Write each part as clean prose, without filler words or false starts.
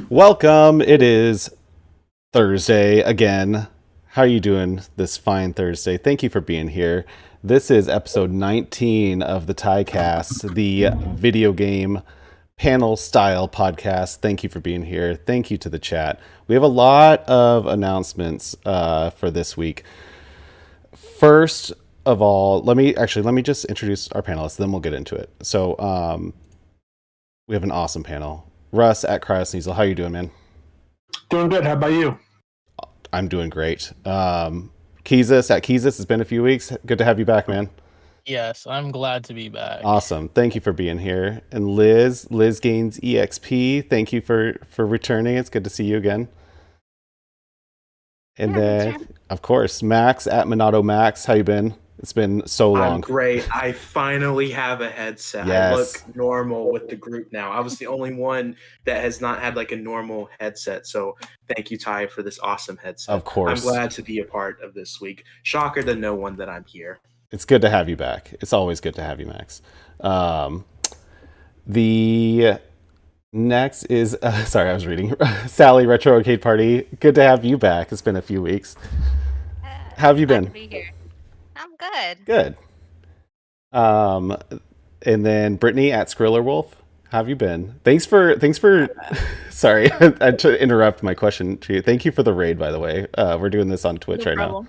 Welcome. It is Thursday again. How are you doing this fine Thursday? Thank you for being here. This is episode 19 of the TYCAST, the video game panel style podcast. Thank you for being here. Thank you to the chat. We have a lot of announcements for this week. First of all, let me just introduce our panelists, then we'll get into it. So we have an awesome panel. Russ at Cryosneasel, how you doing, man? Doing good. How about you? I'm doing great. Keezus at Keezus, it's been a few weeks. Good to have you back, man. Yes, I'm glad to be back. Awesome. Thank you for being here. And Liz Gaines EXP, thank you for returning. It's good to see you again. And then, of course, Max at Minato Max, how you been? It's been so long. I'm great. I finally have a headset. Yes. I look normal with the group now. I was the only one that has not had like a normal headset. So thank you, Ty, for this awesome headset. Of course. I'm glad to be a part of this week. Shocker to no one that I'm here. It's good to have you back. It's always good to have you, Max. The next is, sorry, I was reading. Sally, Retro Arcade Party. Good to have you back. It's been a few weeks. How have you been? To be here. I'm good. Good. And then Brittany at Skriller Wolf. How have you been? Thanks for sorry, I had to interrupt my question to you. Thank you for the raid, by the way. We're doing this on Twitch right now.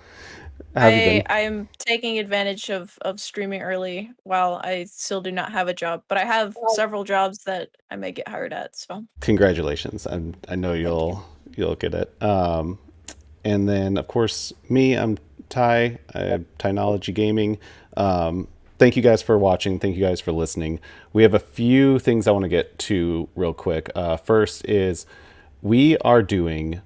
How have you been? I'm taking advantage of streaming early while I still do not have a job, but I have several jobs that I may get hired at. So Congratulations. I know you'll get it. And then of course me, I'm Ty, Tynology Gaming. Thank you guys for watching. Thank you guys for listening. We have a few things I want to get to real quick. First is we are doing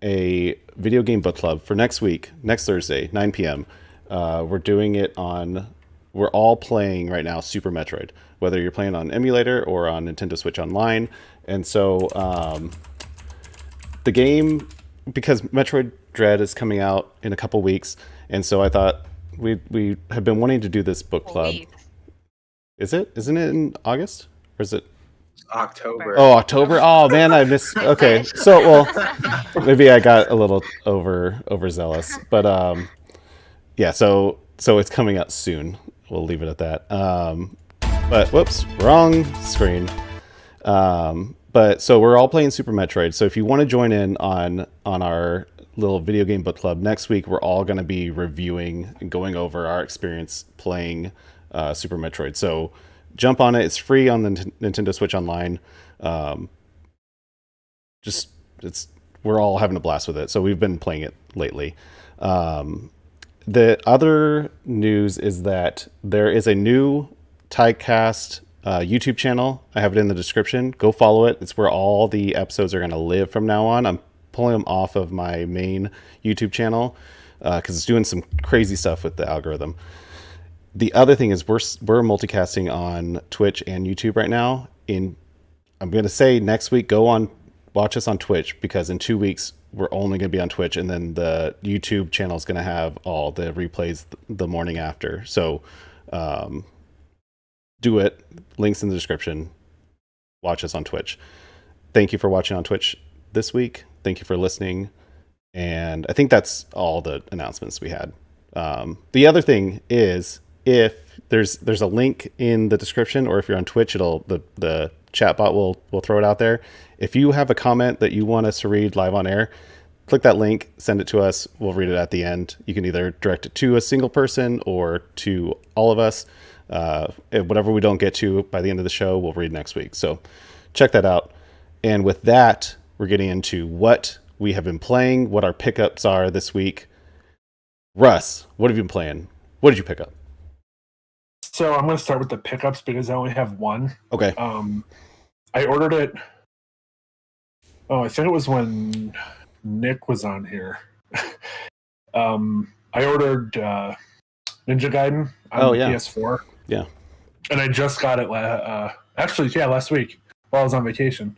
a video game book club for next week, next Thursday, 9 p.m. We're all playing right now Super Metroid, whether you're playing on emulator or on Nintendo Switch Online. And so the game, because Metroid Dread is coming out in a couple weeks, and so I thought we have been wanting to do this book club. Isn't it in August? Or is it October? Oh, October. Oh man, I missed. Okay, so well, maybe I got a little overzealous, but yeah. So it's coming out soon. We'll leave it at that. But whoops, wrong screen. But so we're all playing Super Metroid. So if you want to join in on our little video game book club next week, we're all going to be reviewing and going over our experience playing Super Metroid. So jump on it. It's free on the Nintendo Switch Online. We're all having a blast with it. So we've been playing it lately. The other news is that there is a new TYCAST YouTube channel. I have it in the description. Go follow it. It's where all the episodes are going to live from now on. I'm pulling them off of my main YouTube channel because it's doing some crazy stuff with the algorithm. The other thing is we're multicasting on Twitch and YouTube right now. I'm going to say next week, watch us on Twitch, because in 2 weeks we're only going to be on Twitch, and then the YouTube channel is going to have all the replays the morning after. So do it. Links in the description. Watch us on Twitch. Thank you for watching on Twitch this week. Thank you for listening. And I think that's all the announcements we had. The other thing is, if there's a link in the description, or if you're on Twitch, the chat bot will throw it out there. If you have a comment that you want us to read live on air, click that link, send it to us. We'll read it at the end. You can either direct it to a single person or to all of us. Whatever we don't get to by the end of the show, we'll read next week. So check that out. And with that, we're getting into what we have been playing, what our pickups are this week. Russ, what have you been playing? What did you pick up? So I'm going to start with the pickups because I only have one. Okay. I ordered it. Oh, I think it was when Nick was on here. I ordered Ninja Gaiden on PS4. Yeah. And I just got it last week while I was on vacation.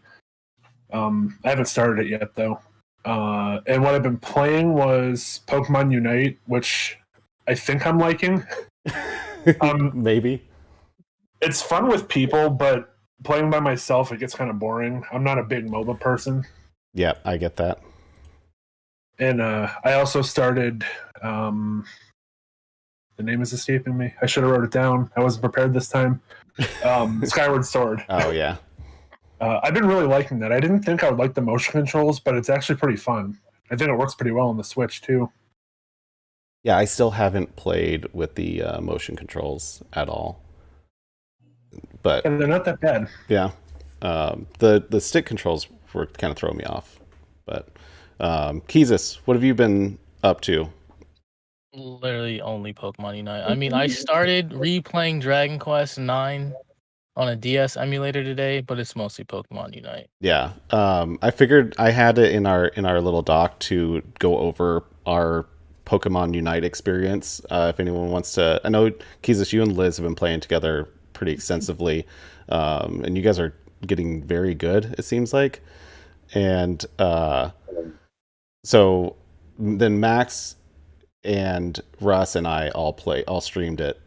I haven't started it yet though. And what I've been playing was Pokemon Unite, which I think I'm liking. Maybe. It's fun with people, but playing by myself, it gets kind of boring. I'm not a big MOBA person. Yeah, I get that. And I also started. The name is escaping me. I should have wrote it down. I wasn't prepared this time. Skyward Sword. Oh yeah. I've been really liking that. I didn't think I would like the motion controls, but it's actually pretty fun. I think it works pretty well on the Switch too. Yeah, I still haven't played with the motion controls at all. But And they're not that bad. yeah, the stick controls were kind of throwing me off. But Keezus, what have you been up to? Literally only Pokemon Unite. I mean, I started replaying Dragon Quest IX on a DS emulator today, but it's mostly Pokemon Unite. Yeah, I figured I had it in our little doc to go over our Pokemon Unite experience. If anyone wants to, I know Keezus, you and Liz have been playing together pretty extensively, and you guys are getting very good. It seems like, and so then Max and Russ and I all streamed it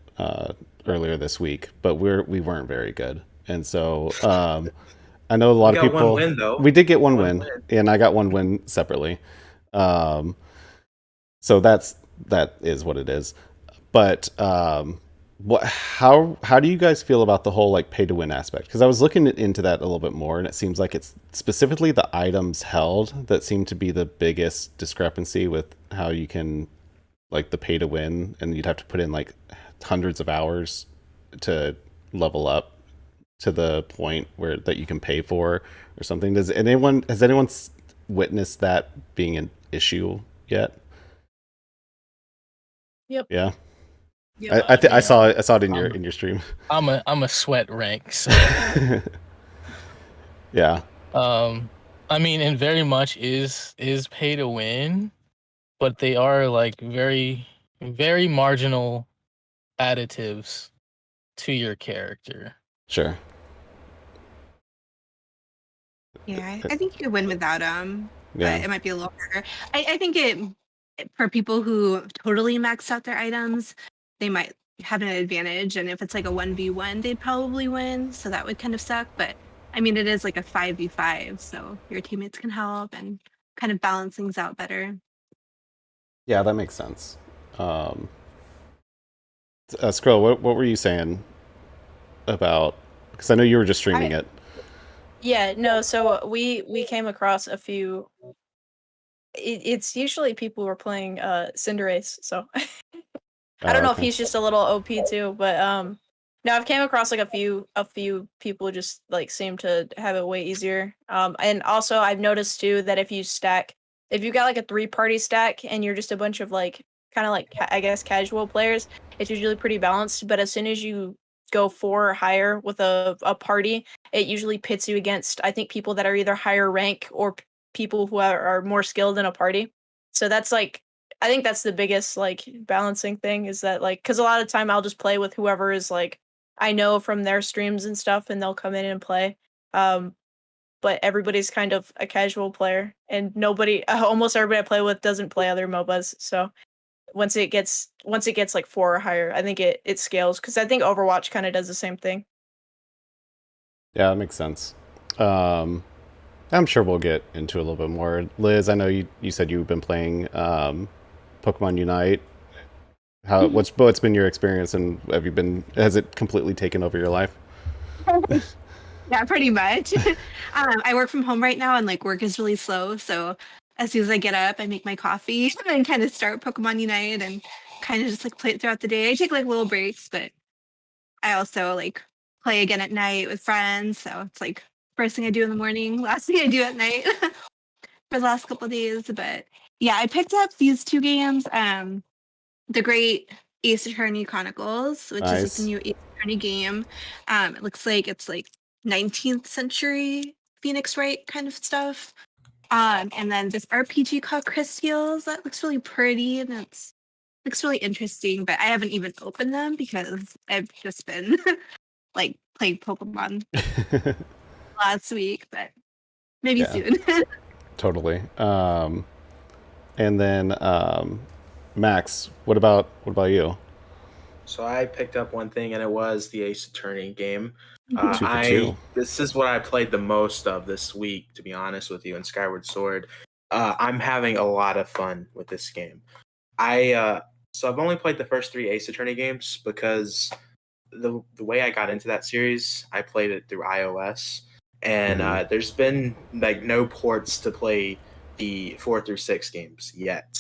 earlier this week, but we weren't very good, and so I know a lot of got people. one win, though. We did get one win, and I got one win separately. So that is what it is. But how do you guys feel about the whole like pay to win aspect? Because I was looking into that a little bit more, and it seems like it's specifically the items held that seem to be the biggest discrepancy with how you can like the pay to win, and you'd have to put in like hundreds of hours to level up to the point where that you can pay for or something. Has anyone witnessed that being an issue yet? Yep. Yeah. Yeah. I saw it in your stream. I'm a sweat rank, so Yeah. I mean, and very much is pay to win, but they are like very, very marginal additives to your character. Sure. Yeah, I think you could win without them, Yeah. but it might be a little harder. I think for people who totally maxed out their items, they might have an advantage, and if it's like a 1v1, they'd probably win, so that would kind of suck. But I mean, it is like a 5v5, so your teammates can help and kind of balance things out better. Yeah, that makes sense. Skrull, what were you saying about? Because I know you were just streaming it. Yeah, no, so we came across a few. It's usually people who are playing Cinderace, so I don't know if he's just a little OP too, but no, I've came across like a few people just like seem to have it way easier. And also I've noticed too that if you got like a 3-party stack and you're just a bunch of like kind of like I guess casual players, it's usually pretty balanced. But as soon as you go 4 or higher with a party, it usually pits you against I think people that are either higher rank or people who are more skilled in a party. So that's like I think that's the biggest like balancing thing is that like because a lot of the time I'll just play with whoever is like I know from their streams and stuff, and they'll come in and play. But everybody's kind of a casual player, and almost everybody I play with doesn't play other MOBAs. So once it gets like 4 or higher, I think it scales because I think Overwatch kind of does the same thing. Yeah, that makes sense. I'm sure we'll get into a little bit more. Liz, I know you said you've been playing Pokemon Unite. What's been your experience, and has it completely taken over your life? Yeah, pretty much. I work from home right now, and like work is really slow. So as soon as I get up, I make my coffee and kind of start Pokemon Unite and kind of just like play it throughout the day. I take like little breaks, but I also like play again at night with friends. So it's like first thing I do in the morning, last thing I do at night for the last couple of days. But yeah, I picked up these 2 games. The Great Ace Attorney Chronicles, which is like the new Ace Attorney game. It looks like it's like 19th century Phoenix Wright kind of stuff. And then this RPG called Crystals that looks really pretty and looks really interesting, but I haven't even opened them because I've just been like playing Pokemon last week, but maybe soon. Totally. And then Max, what about you? So I picked up one thing, and it was the Ace Attorney game. 2 for 2. This is what I played the most of this week, to be honest with you, in Skyward Sword. I'm having a lot of fun with this game. So I've only played the first 3 Ace Attorney games because the way I got into that series, I played it through iOS, and there's been like no ports to play the 4 through 6 games yet.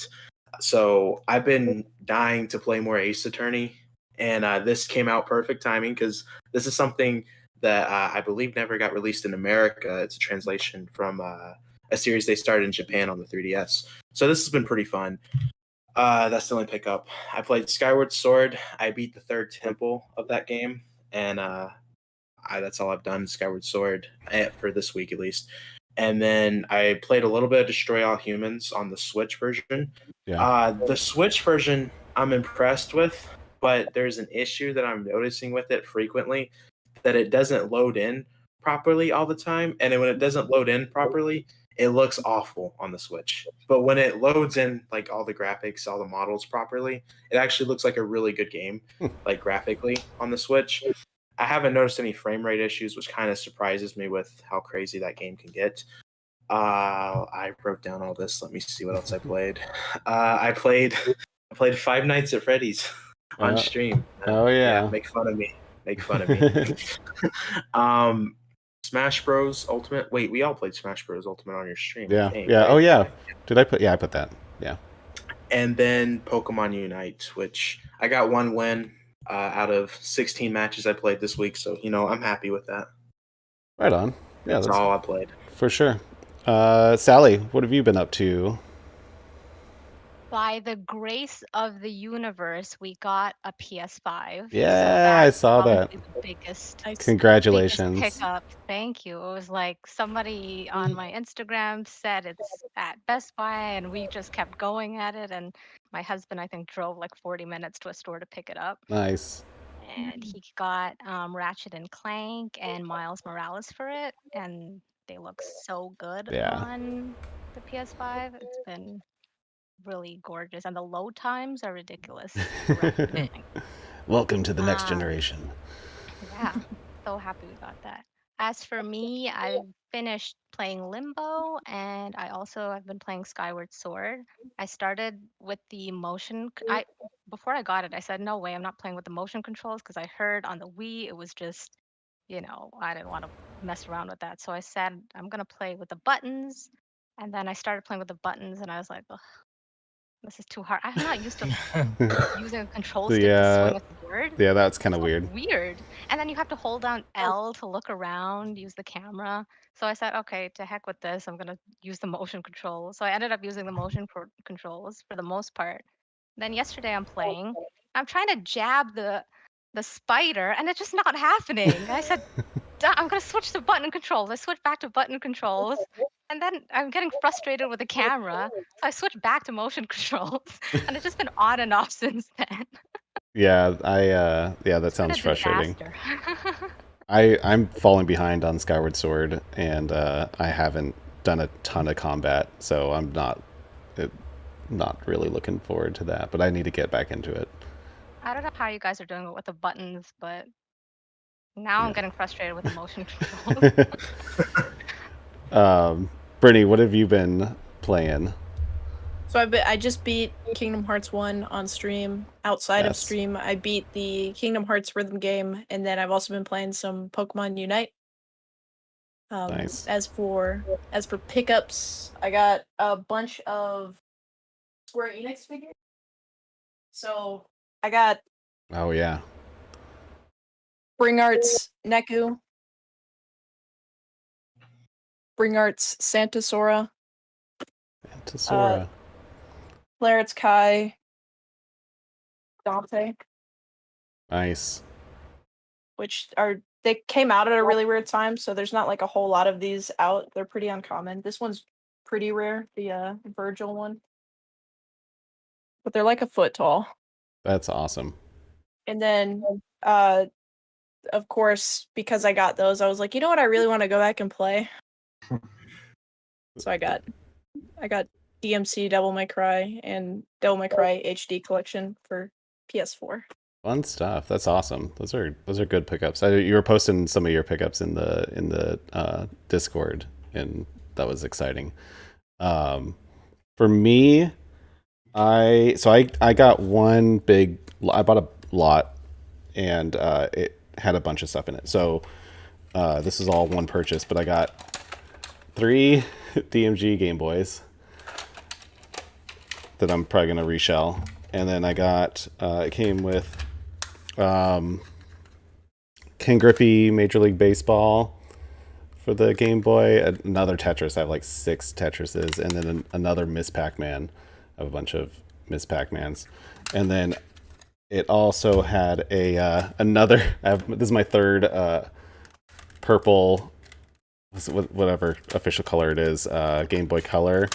So I've been dying to play more Ace Attorney, and this came out perfect timing because this is something that I believe never got released in America. It's a translation from a series they started in Japan on the 3DS. So this has been pretty fun. That's the only pickup. I played Skyward Sword. I beat the 3rd temple of that game, and that's all I've done, Skyward Sword, for this week at least. And then I played a little bit of Destroy All Humans on the Switch version. Yeah. The Switch version I'm impressed with, but there's an issue that I'm noticing with it frequently, that it doesn't load in properly all the time. And then when it doesn't load in properly, it looks awful on the Switch. But when it loads in like all the graphics, all the models properly, it actually looks like a really good game, like graphically on the Switch. I haven't noticed any frame rate issues, which kind of surprises me with how crazy that game can get. I wrote down all this. Let me see what else I played. I played Five Nights at Freddy's on stream. Oh yeah. Make fun of me. Make fun of me. Smash Bros. Ultimate. Wait, we all played Smash Bros. Ultimate on your stream. Yeah. Right? Oh yeah. Did I put? Yeah, I put that. Yeah. And then Pokemon Unite, which I got 1 win out of 16 matches I played this week. So I'm happy with that. Right on. Yeah, that's all I played for sure. Sally, what have you been up to? By the grace of the universe, we got a PS5. Yeah, I saw that. The biggest, Congratulations. Biggest pickup. Thank you. It was like somebody on my Instagram said it's at Best Buy, and we just kept going at it. And my husband, I think, drove like 40 minutes to a store to pick it up. Nice. And he got Ratchet and Clank and Miles Morales for it, and they look so good on the PS5. It's been really gorgeous, and the load times are ridiculous. Welcome to the next generation. Yeah, so happy we got that. As for me, I finished playing Limbo, and I've been playing Skyward Sword. I started with the motion. Before I got it, I said no way, I'm not playing with the motion controls because I heard on the Wii it was just, I didn't want to mess around with that. So I said I'm gonna play with the buttons, and then I started playing with the buttons, and I was like, ugh, this is too hard. I'm not used to using a control stick to swing a sword. Yeah, that's kind of weird. Weird. And then you have to hold down L to look around, use the camera. So I said, okay, to heck with this. I'm going to use the motion controls. So I ended up using the motion controls for the most part. Then yesterday I'm playing. I'm trying to jab the spider, and it's just not happening. I said, I'm going to switch to button controls. I switched back to button controls. And then I'm getting frustrated with the camera, so I switched back to motion controls, and it's just been on and off since then. Yeah, that sounds frustrating. I'm falling behind on Skyward Sword, and I haven't done a ton of combat, so I'm not really looking forward to that. But I need to get back into it. I don't know how you guys are doing it with the buttons, but now I'm getting frustrated with the motion controls. Brittany, what have you been playing? So I just beat Kingdom Hearts 1 on stream. Outside of stream, I beat the Kingdom Hearts rhythm game, and then I've also been playing some Pokemon Unite. Nice. As for pickups, I got a bunch of Square Enix figures. So I got Bring Arts Neku, Bring Arts Santa Sora, Claret's Kai, Dante. Nice. Which they came out at a really weird time, so there's not like a whole lot of these out. They're pretty uncommon. This one's pretty rare, the Virgil one. But they're like a foot tall. That's awesome. And then of course, because I got those, I was like, you know what, I really want to go back and play. So I got DMC Devil May Cry and Devil May Cry HD collection for PS4. Fun stuff. That's awesome. Those are good pickups. You were posting some of your pickups in the Discord, and that was exciting. For me, I got one big. I bought a lot, and it had a bunch of stuff in it. So this is all one purchase, but I got 3 DMG Game Boys that I'm probably gonna reshell, and then I got it came with Ken Griffey Major League Baseball for the Game Boy, another Tetris. I have like 6 Tetrises, and then another Miss Pac-Man. I have a bunch of Miss Pac-Mans, and then it also had a another. This is my third purple, whatever official color it is, Game Boy Color,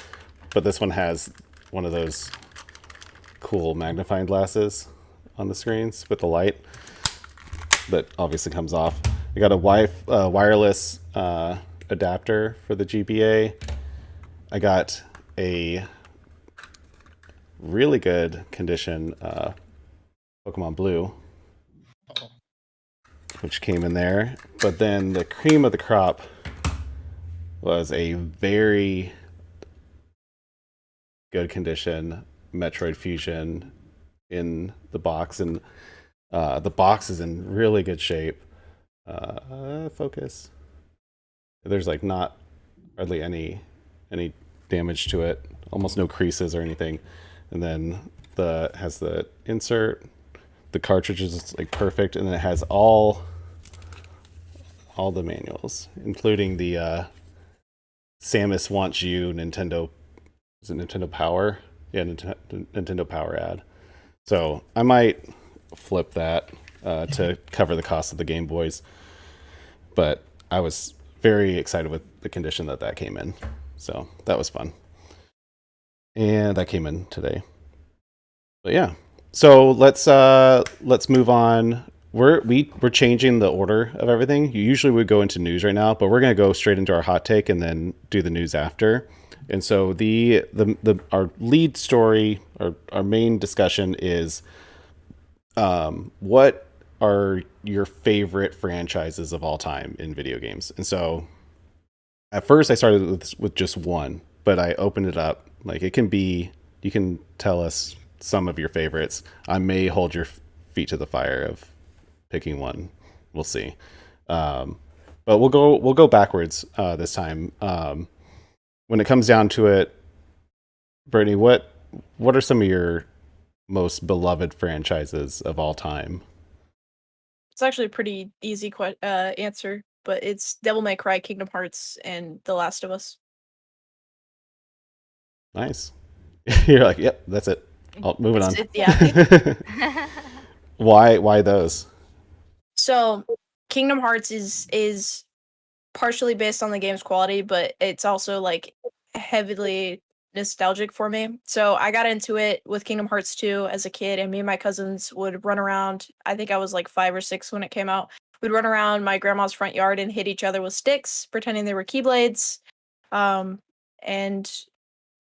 but this one has one of those cool magnifying glasses on the screens with the light that obviously comes off. I got a wireless adapter for the GBA. I got a really good condition Pokemon Blue, which came in there. But then the cream of the crop was a very good condition Metroid Fusion in the box, and the box is in really good shape. Focus. There's like not hardly any damage to it, almost no creases or anything. And then has the insert, the cartridge is like perfect, and then it has all the manuals, including the Samus Wants You Nintendo. Is it Nintendo Power? Yeah, Nintendo Power ad. So I might flip that to cover the cost of the Game Boys. But I was very excited with the condition that came in. So that was fun. And that came in today. But yeah. So let's move on. We're changing the order of everything. Usually we go into news right now, but we're going to go straight into our hot take and then do the news after. And so our lead story, our main discussion is what are your favorite franchises of all time in video games? And so at first I started with just one, but I opened it up. Like you can tell us some of your favorites. I may hold your feet to the fire of picking one. We'll see. But we'll go backwards this time. When it comes down to it, Brittany, what are some of your most beloved franchises of all time? It's actually a pretty easy answer, but it's Devil May Cry, Kingdom Hearts, and The Last of Us. Nice. You're like, yep, that's it. Moving on. Yeah. Why those? So, Kingdom Hearts is partially based on the game's quality, but it's also like heavily nostalgic for me. So I got into it with Kingdom Hearts 2 as a kid, and me and my cousins would run around. I think I was like 5 or 6 when it came out. We'd run around my grandma's front yard and hit each other with sticks, pretending they were Keyblades. And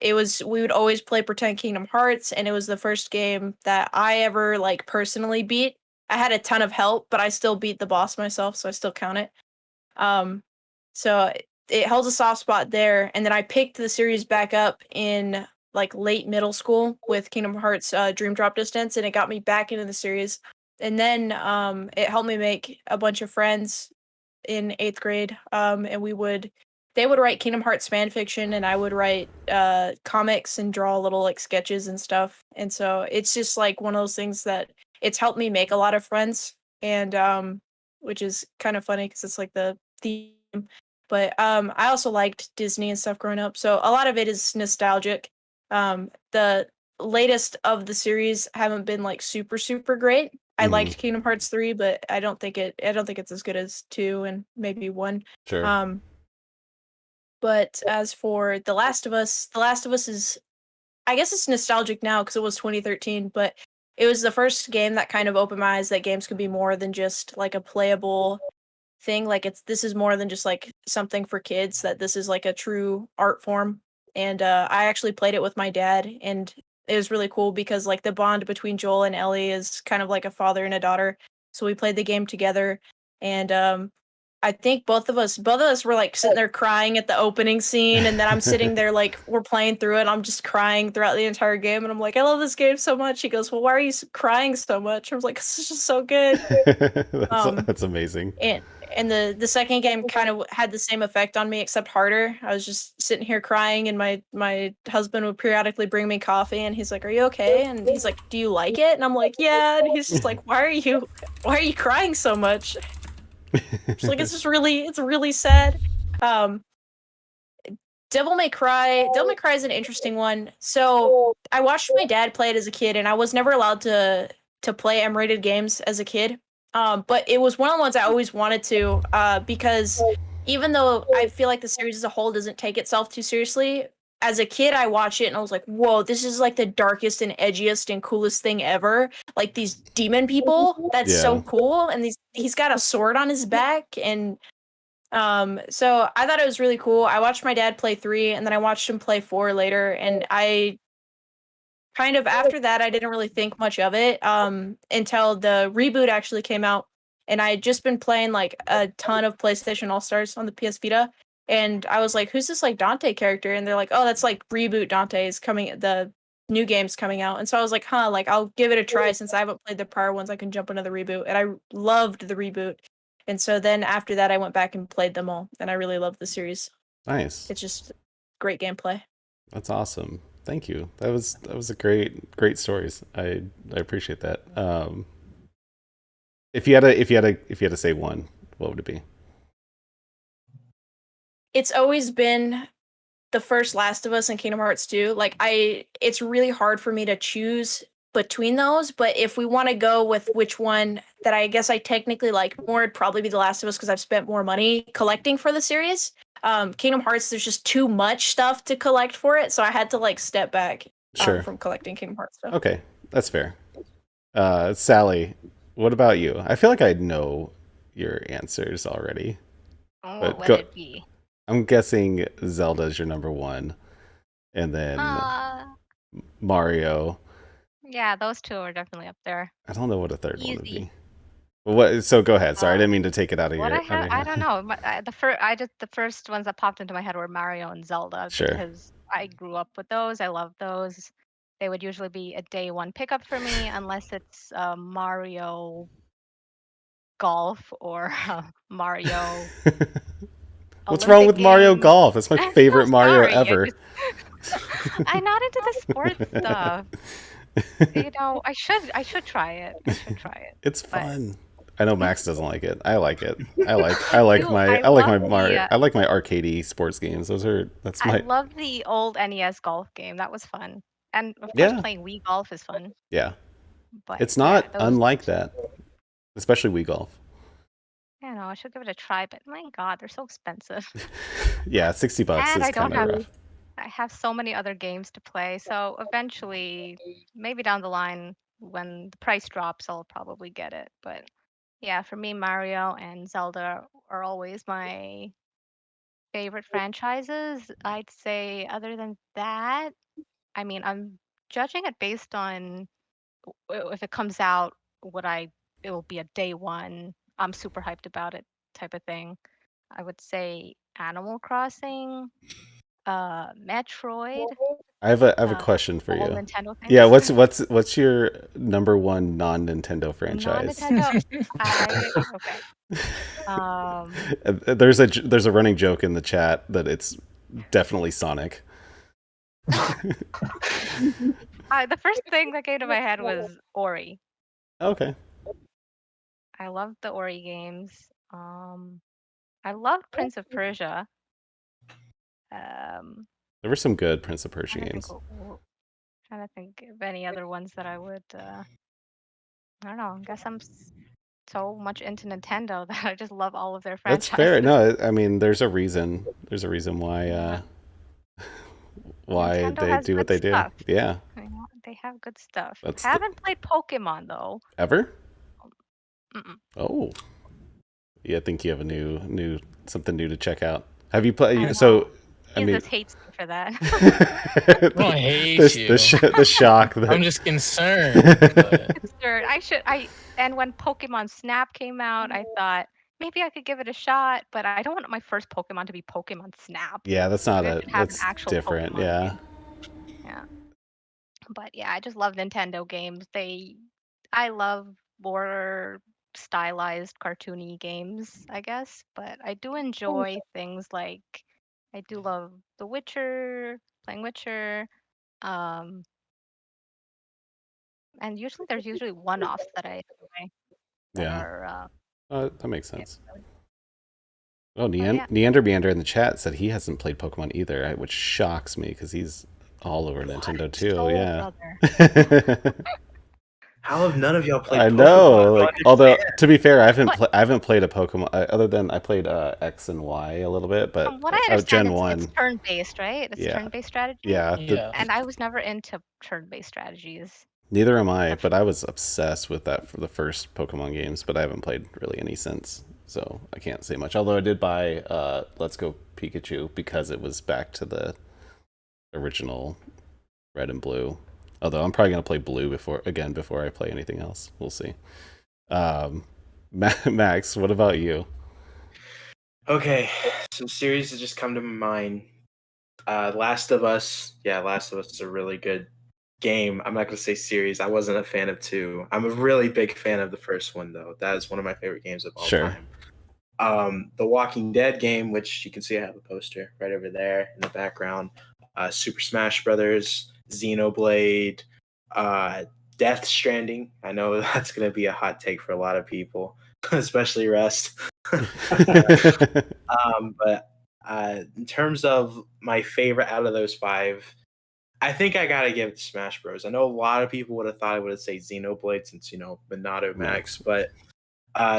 we would always play Pretend Kingdom Hearts, and it was the first game that I ever like personally beat. I had a ton of help, but I still beat the boss myself, so I still count it. So it holds a soft spot there, and then I picked the series back up in like late middle school with Kingdom Hearts Dream Drop Distance, and it got me back into the series. And then it helped me make a bunch of friends in 8th grade, and they would write Kingdom Hearts fan fiction, and I would write comics and draw little like sketches and stuff. And so it's just like one of those things that it's helped me make a lot of friends, and which is kind of funny because it's like the theme. But I also liked Disney and stuff growing up, so a lot of it is nostalgic. The latest of the series haven't been like super great. I liked Kingdom Hearts 3, but I don't think it's as good as 2 and maybe 1. Sure. But as for The Last of Us is, I guess it's nostalgic now because it was 2013, but it was the first game that kind of opened my eyes that games could be more than just like a playable thing. Like this is more than just like something for kids, that this is like a true art form. and I actually played it with my dad, and it was really cool because like the bond between Joel and Ellie is kind of like a father and a daughter. So we played the game together, and I think both of us were like sitting there crying at the opening scene, and then I'm sitting there like we're playing through it, and I'm just crying throughout the entire game, and I'm like, I love this game so much. He goes, well, why are you crying so much? I was like, this is just so good. That's amazing. And the second game kind of had the same effect on me, except harder. I was just sitting here crying, and my husband would periodically bring me coffee, and he's like, "Are you okay?" And he's like, "Do you like it?" And I'm like, "Yeah." And he's just like, "Why are you crying so much?" She's like, it's really sad. Devil May Cry is an interesting one. So I watched my dad play it as a kid, and I was never allowed to play M-rated games as a kid. But it was one of the ones I always wanted to, because even though I feel like the series as a whole doesn't take itself too seriously, as a kid I watched it and I was like, whoa, this is like the darkest and edgiest and coolest thing ever. Like these demon people, that's so cool. And he's got a sword on his back, and so I thought it was really cool. I watched my dad play 3, and then I watched him play 4 later, and I kind of after that I didn't really think much of it until the reboot actually came out, and I had just been playing like a ton of PlayStation All-Stars on the PS Vita, and I was like, who's this like Dante character? And they're like, oh, that's like reboot Dante is coming, the new game's coming out. And so I was like, huh, like I'll give it a try since I haven't played the prior ones. I can jump into the reboot, and I loved the reboot. And so then after that, I went back and played them all, and I really loved the series. Nice. It's just great gameplay. That's awesome. Thank you. That was a great stories. I appreciate that. If you had to say one, what would it be? It's always been the first Last of Us and Kingdom Hearts 2. Like it's really hard for me to choose between those, but if we want to go with which one that I guess I technically like more, it'd probably be The Last of Us because I've spent more money collecting for the series. Kingdom Hearts, there's just too much stuff to collect for it, so I had to like step back from collecting Kingdom Hearts stuff. Okay, that's fair. Sally, what about you? I feel like I know your answers already. What would it be? I'm guessing Zelda's your number one, and then Mario. Yeah, those two are definitely up there. I don't know what a third one would be. What? So go ahead. Sorry, I didn't mean to take it out of your. I don't know. The first ones that popped into my head were Mario and Zelda because I grew up with those. I love those. They would usually be a day one pickup for me, unless it's Mario Golf or Mario. What's wrong with Mario Golf? That's my favorite Mario ever. I'm not into the sports stuff. You know, I should try it. It's fun. I know Max doesn't like it. I like it. I like my Mario. I like my arcadey sports games. I love the old NES golf game. That was fun. And of course playing Wii Golf is fun. Yeah. But it's not unlike that. Especially Wii Golf. I know, I should give it a try, but my God, they're so expensive. Yeah, $60 and is kind of rough. I have so many other games to play, so eventually, maybe down the line, when the price drops, I'll probably get it. But yeah, for me, Mario and Zelda are always my favorite franchises. I'd say other than that, I mean, I'm judging it based on if it comes out, it will be a day one, I'm super hyped about it type of thing. I would say Animal Crossing, Metroid. I have a question for you. Nintendo things. Yeah, what's your number one non-Nintendo franchise? Non-Nintendo. Okay. There's a running joke in the chat that it's definitely Sonic. The first thing that came to my head was Ori. Okay. I loved the Ori games. I loved Prince of Persia. There were some good Prince of Persia games. Trying to think of any other ones that I would. I don't know. I guess I'm so much into Nintendo that I just love all of their franchises. That's fair. No, I mean, there's a reason. There's a reason why they do what they do. Yeah. They have good stuff. Haven't played Pokemon though. Ever? Oh. Yeah, I think you have a new something new to check out. Have you played? So, Jesus hates me for that. I don't hate you. The shock. That... I'm just concerned. But... Concerned. And when Pokemon Snap came out, I thought maybe I could give it a shot, but I don't want my first Pokemon to be Pokemon Snap. Yeah, that's not Maybe I should have an that's actual different. Pokemon Yeah. game. Yeah. But yeah, I just love Nintendo games. I love more stylized, cartoony games, I guess. But I do enjoy things like I do love The Witcher, playing Witcher. Um, and there's usually one-offs that I enjoy that Yeah. are That makes sense. yeah. Oh, Neander Meander in the chat said he hasn't played Pokemon either, which shocks me because he's all over Nintendo too. Yeah. How have none of y'all played I Pokemon? know. Like, although to be fair, I haven't played a Pokemon other than I played X and Y a little bit, but From what I understand, Gen 1. it's turn-based, right? It's turn-based strategy. Yeah. And I was never into turn-based strategies. Neither am I, but I was obsessed with that for the first Pokemon games, but I haven't played really any since, so I can't say much. Although I did buy Let's Go Pikachu because it was back to the original Red and Blue. Although I'm probably going to play Blue before I play anything else. We'll see. Max, what about you? Okay, some series that just come to my mind. Last of Us. Yeah, Last of Us is a really good game. I'm not going to say series. I wasn't a fan of 2. I'm a really big fan of the first one, though. That is one of my favorite games of all time. The Walking Dead game, which you can see I have a poster right over there in the background. Super Smash Brothers, Xenoblade, Death Stranding. I know that's going to be a hot take for a lot of people, especially Rest. But in terms of my favorite out of those 5, I think I gotta give it to Smash Bros. I know a lot of people would have thought I would have said Xenoblade since Minato Max, but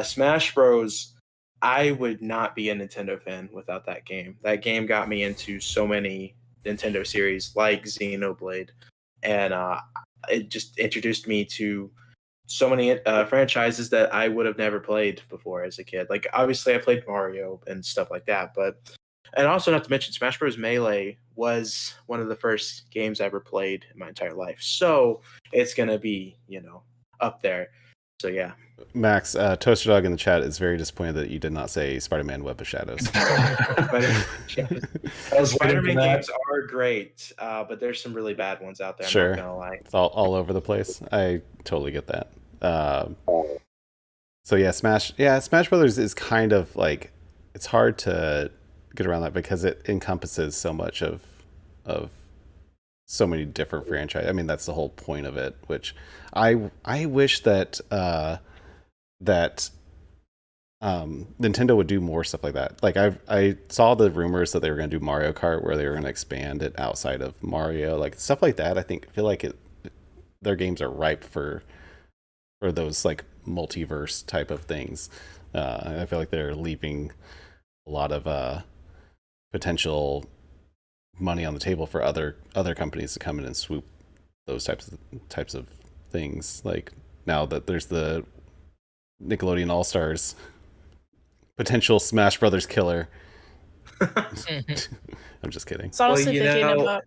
Smash Bros. I would not be a Nintendo fan without that game. That game got me into so many Nintendo series like Xenoblade, and it just introduced me to so many franchises that I would have never played before as a kid. Like, obviously, I played Mario and stuff like that, and also not to mention Smash Bros. Melee was one of the first games I ever played in my entire life. So it's going to be, up there. So, yeah. Max, Toaster Dog in the chat is very disappointed that you did not say Spider-Man Web of Shadows. Spider-Man games are great, but there's some really bad ones out there. Sure. I'm not going to lie. It's all over the place. I totally get that. So yeah, Smash Brothers is kind of like, it's hard to get around that because it encompasses so much of so many different franchises. I mean, that's the whole point of it, which I wish that Nintendo would do more stuff like that. Like I saw the rumors that they were going to do Mario Kart, where they were going to expand it outside of Mario, like stuff like that. I feel like their games are ripe for those like multiverse type of things. I feel like they're leaving a lot of potential money on the table for other companies to come in and swoop those types of things. Like now that there's the Nickelodeon All Stars potential Smash Brothers killer. I'm just kidding. So honestly, thinking about.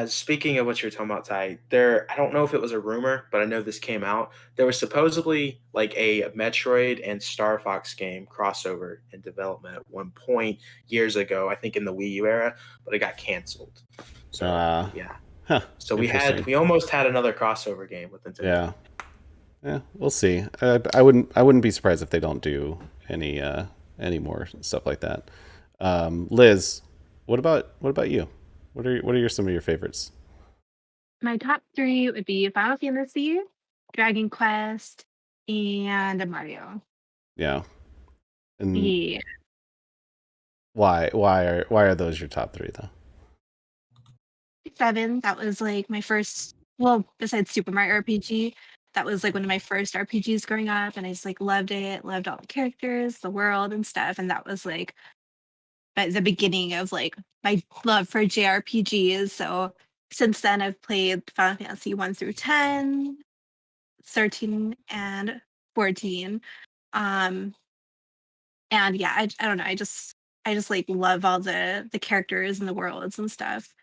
Speaking of what you're talking about, Ty, I don't know if it was a rumor, but I know this came out. There was supposedly like a Metroid and Star Fox game crossover in development at one point years ago, I think in the Wii U era, but it got canceled. So yeah. Huh, so we almost had another crossover game with Nintendo. Yeah, we'll see. I wouldn't be surprised if they don't do any more stuff like that. Liz, what about you? What are some of your favorites? My top 3 would be Final Fantasy, Dragon Quest, and Mario. Yeah. And yeah. Why are those your top 3 though? 7, that was like my first, well, besides Super Mario RPG, that was like one of my first RPGs growing up, and I just like loved it, loved all the characters, the world and stuff, and that was like the beginning of like my love for JRPGs. So since then I've played Final Fantasy 1 through 10, 13, and 14. And yeah, I don't know, I just I just like love all the characters and the worlds and stuff.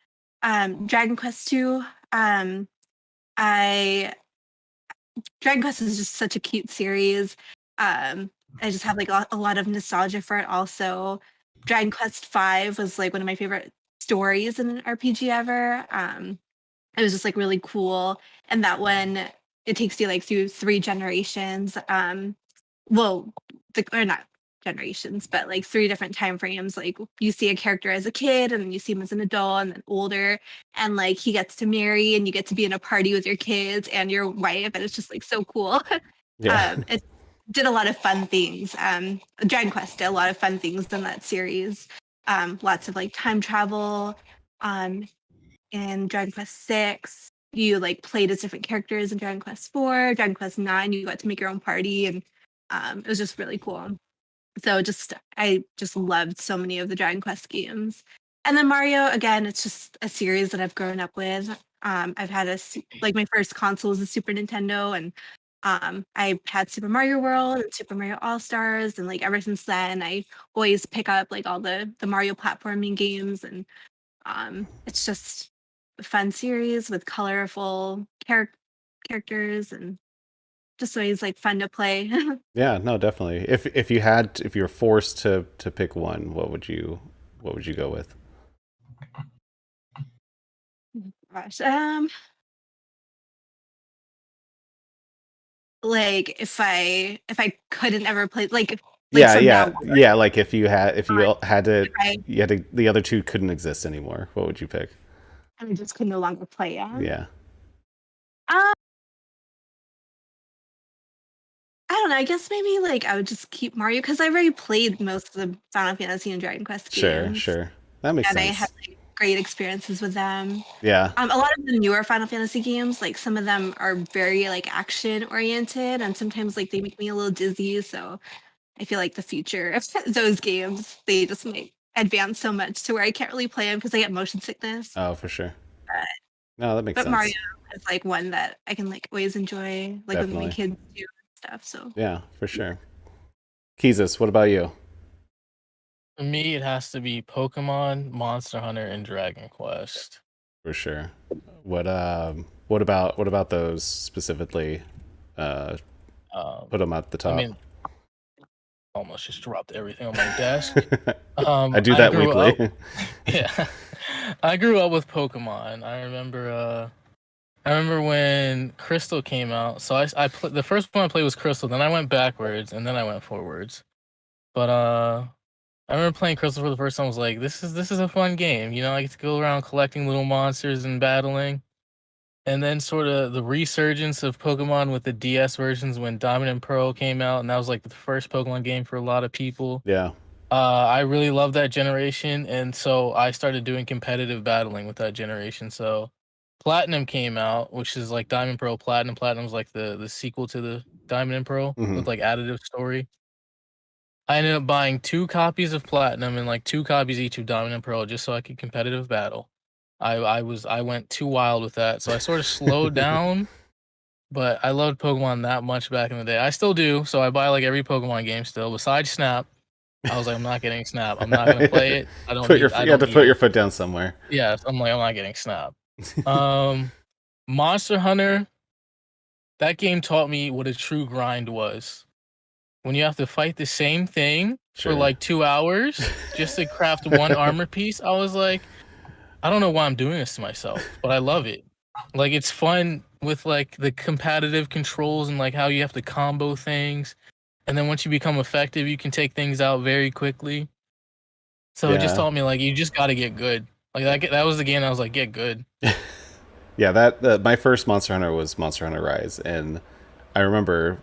Dragon Quest 2, I Dragon Quest is just such a cute series. I just have like a lot of nostalgia for it also. Dragon Quest 5 was like one of my favorite stories in an RPG ever. It was just like really cool. And that one, it takes you like through 3 generations. Well, or not generations, but like 3 different time frames. Like you see a character as a kid, and then you see him as an adult, and then older, and like he gets to marry, and you get to be in a party with your kids and your wife, and it's just like so cool. Yeah. It did a lot of fun things. Dragon Quest did a lot of fun things in that series. Lots of like time travel. In Dragon Quest 6, you like played as different characters. In Dragon Quest 4, Dragon Quest 9, you got to make your own party, and it was just really cool. So I just loved so many of the Dragon Quest games. And then Mario, again, it's just a series that I've grown up with. I've had like my first console was the Super Nintendo, and I had Super Mario World and Super Mario All Stars, and like ever since then, I always pick up like all the Mario platforming games, and it's just a fun series with colorful characters, and just always like fun to play. Yeah, no, definitely. If you were forced to pick one, what would you go with? Gosh, like if I couldn't ever play like Yeah, from yeah, now on, yeah. Like if you had to, I the other two couldn't exist anymore. What would you pick? just could no longer play them. Yeah, Um, I don't know. I guess maybe like I would just keep Mario because I've already played most of the Final Fantasy and Dragon Quest games. sure. That makes And I sense. had like great experiences with them. Yeah, A lot of the newer Final Fantasy games, like some of them are very like action oriented, and sometimes like they make me a little dizzy. So I feel like the future of those games, they just might advance so much to where I can't really play them because I get motion sickness. oh, for sure. But, No, that makes but sense. Mario is like one that I can like always enjoy, like with my Definitely. kids too and stuff. So Yeah, for sure. Keezus, what about you? For me, it has to be Pokemon, Monster Hunter, and Dragon Quest. For sure. What about those specifically? Put them at the top. I mean, almost just dropped everything on my desk. I do that weekly. Yeah, I grew up with Pokemon. I remember when Crystal came out. So the first one I played was Crystal. Then I went backwards, and then I went forwards. But I remember playing Crystal for the first time. I was like, this is a fun game. You know, I get to go around collecting little monsters and battling. And then sort of the resurgence of Pokemon with the DS versions when Diamond and Pearl came out, and that was like the first Pokemon game for a lot of people. Yeah. I really loved that generation, and so I started doing competitive battling with that generation. So Platinum came out, which is like Diamond, Pearl, Platinum. Platinum's like the sequel to the Diamond and Pearl with like additive story. I ended up buying 2 copies of Platinum and like 2 copies each of Diamond and Pearl just so I could competitive battle. I went too wild with that, so I sort of slowed down. But I loved Pokemon that much back in the day. I still do, so I buy like every Pokemon game still. Besides Snap, I was like, I'm not getting Snap. I'm not gonna play it. I don't. You have to put your foot down somewhere. Yeah, I'm like, I'm not getting Snap. Monster Hunter. That game taught me what a true grind was. When you have to fight the same thing for like 2 hours just to craft one armor piece, I was like, I don't know why I'm doing this to myself, but I love it. Like, it's fun with like the competitive controls and like how you have to combo things. And then once you become effective, you can take things out very quickly. So it just taught me like, you just got to get good. Like that was the game I was like, get good. Yeah, my first Monster Hunter was Monster Hunter Rise. And I remember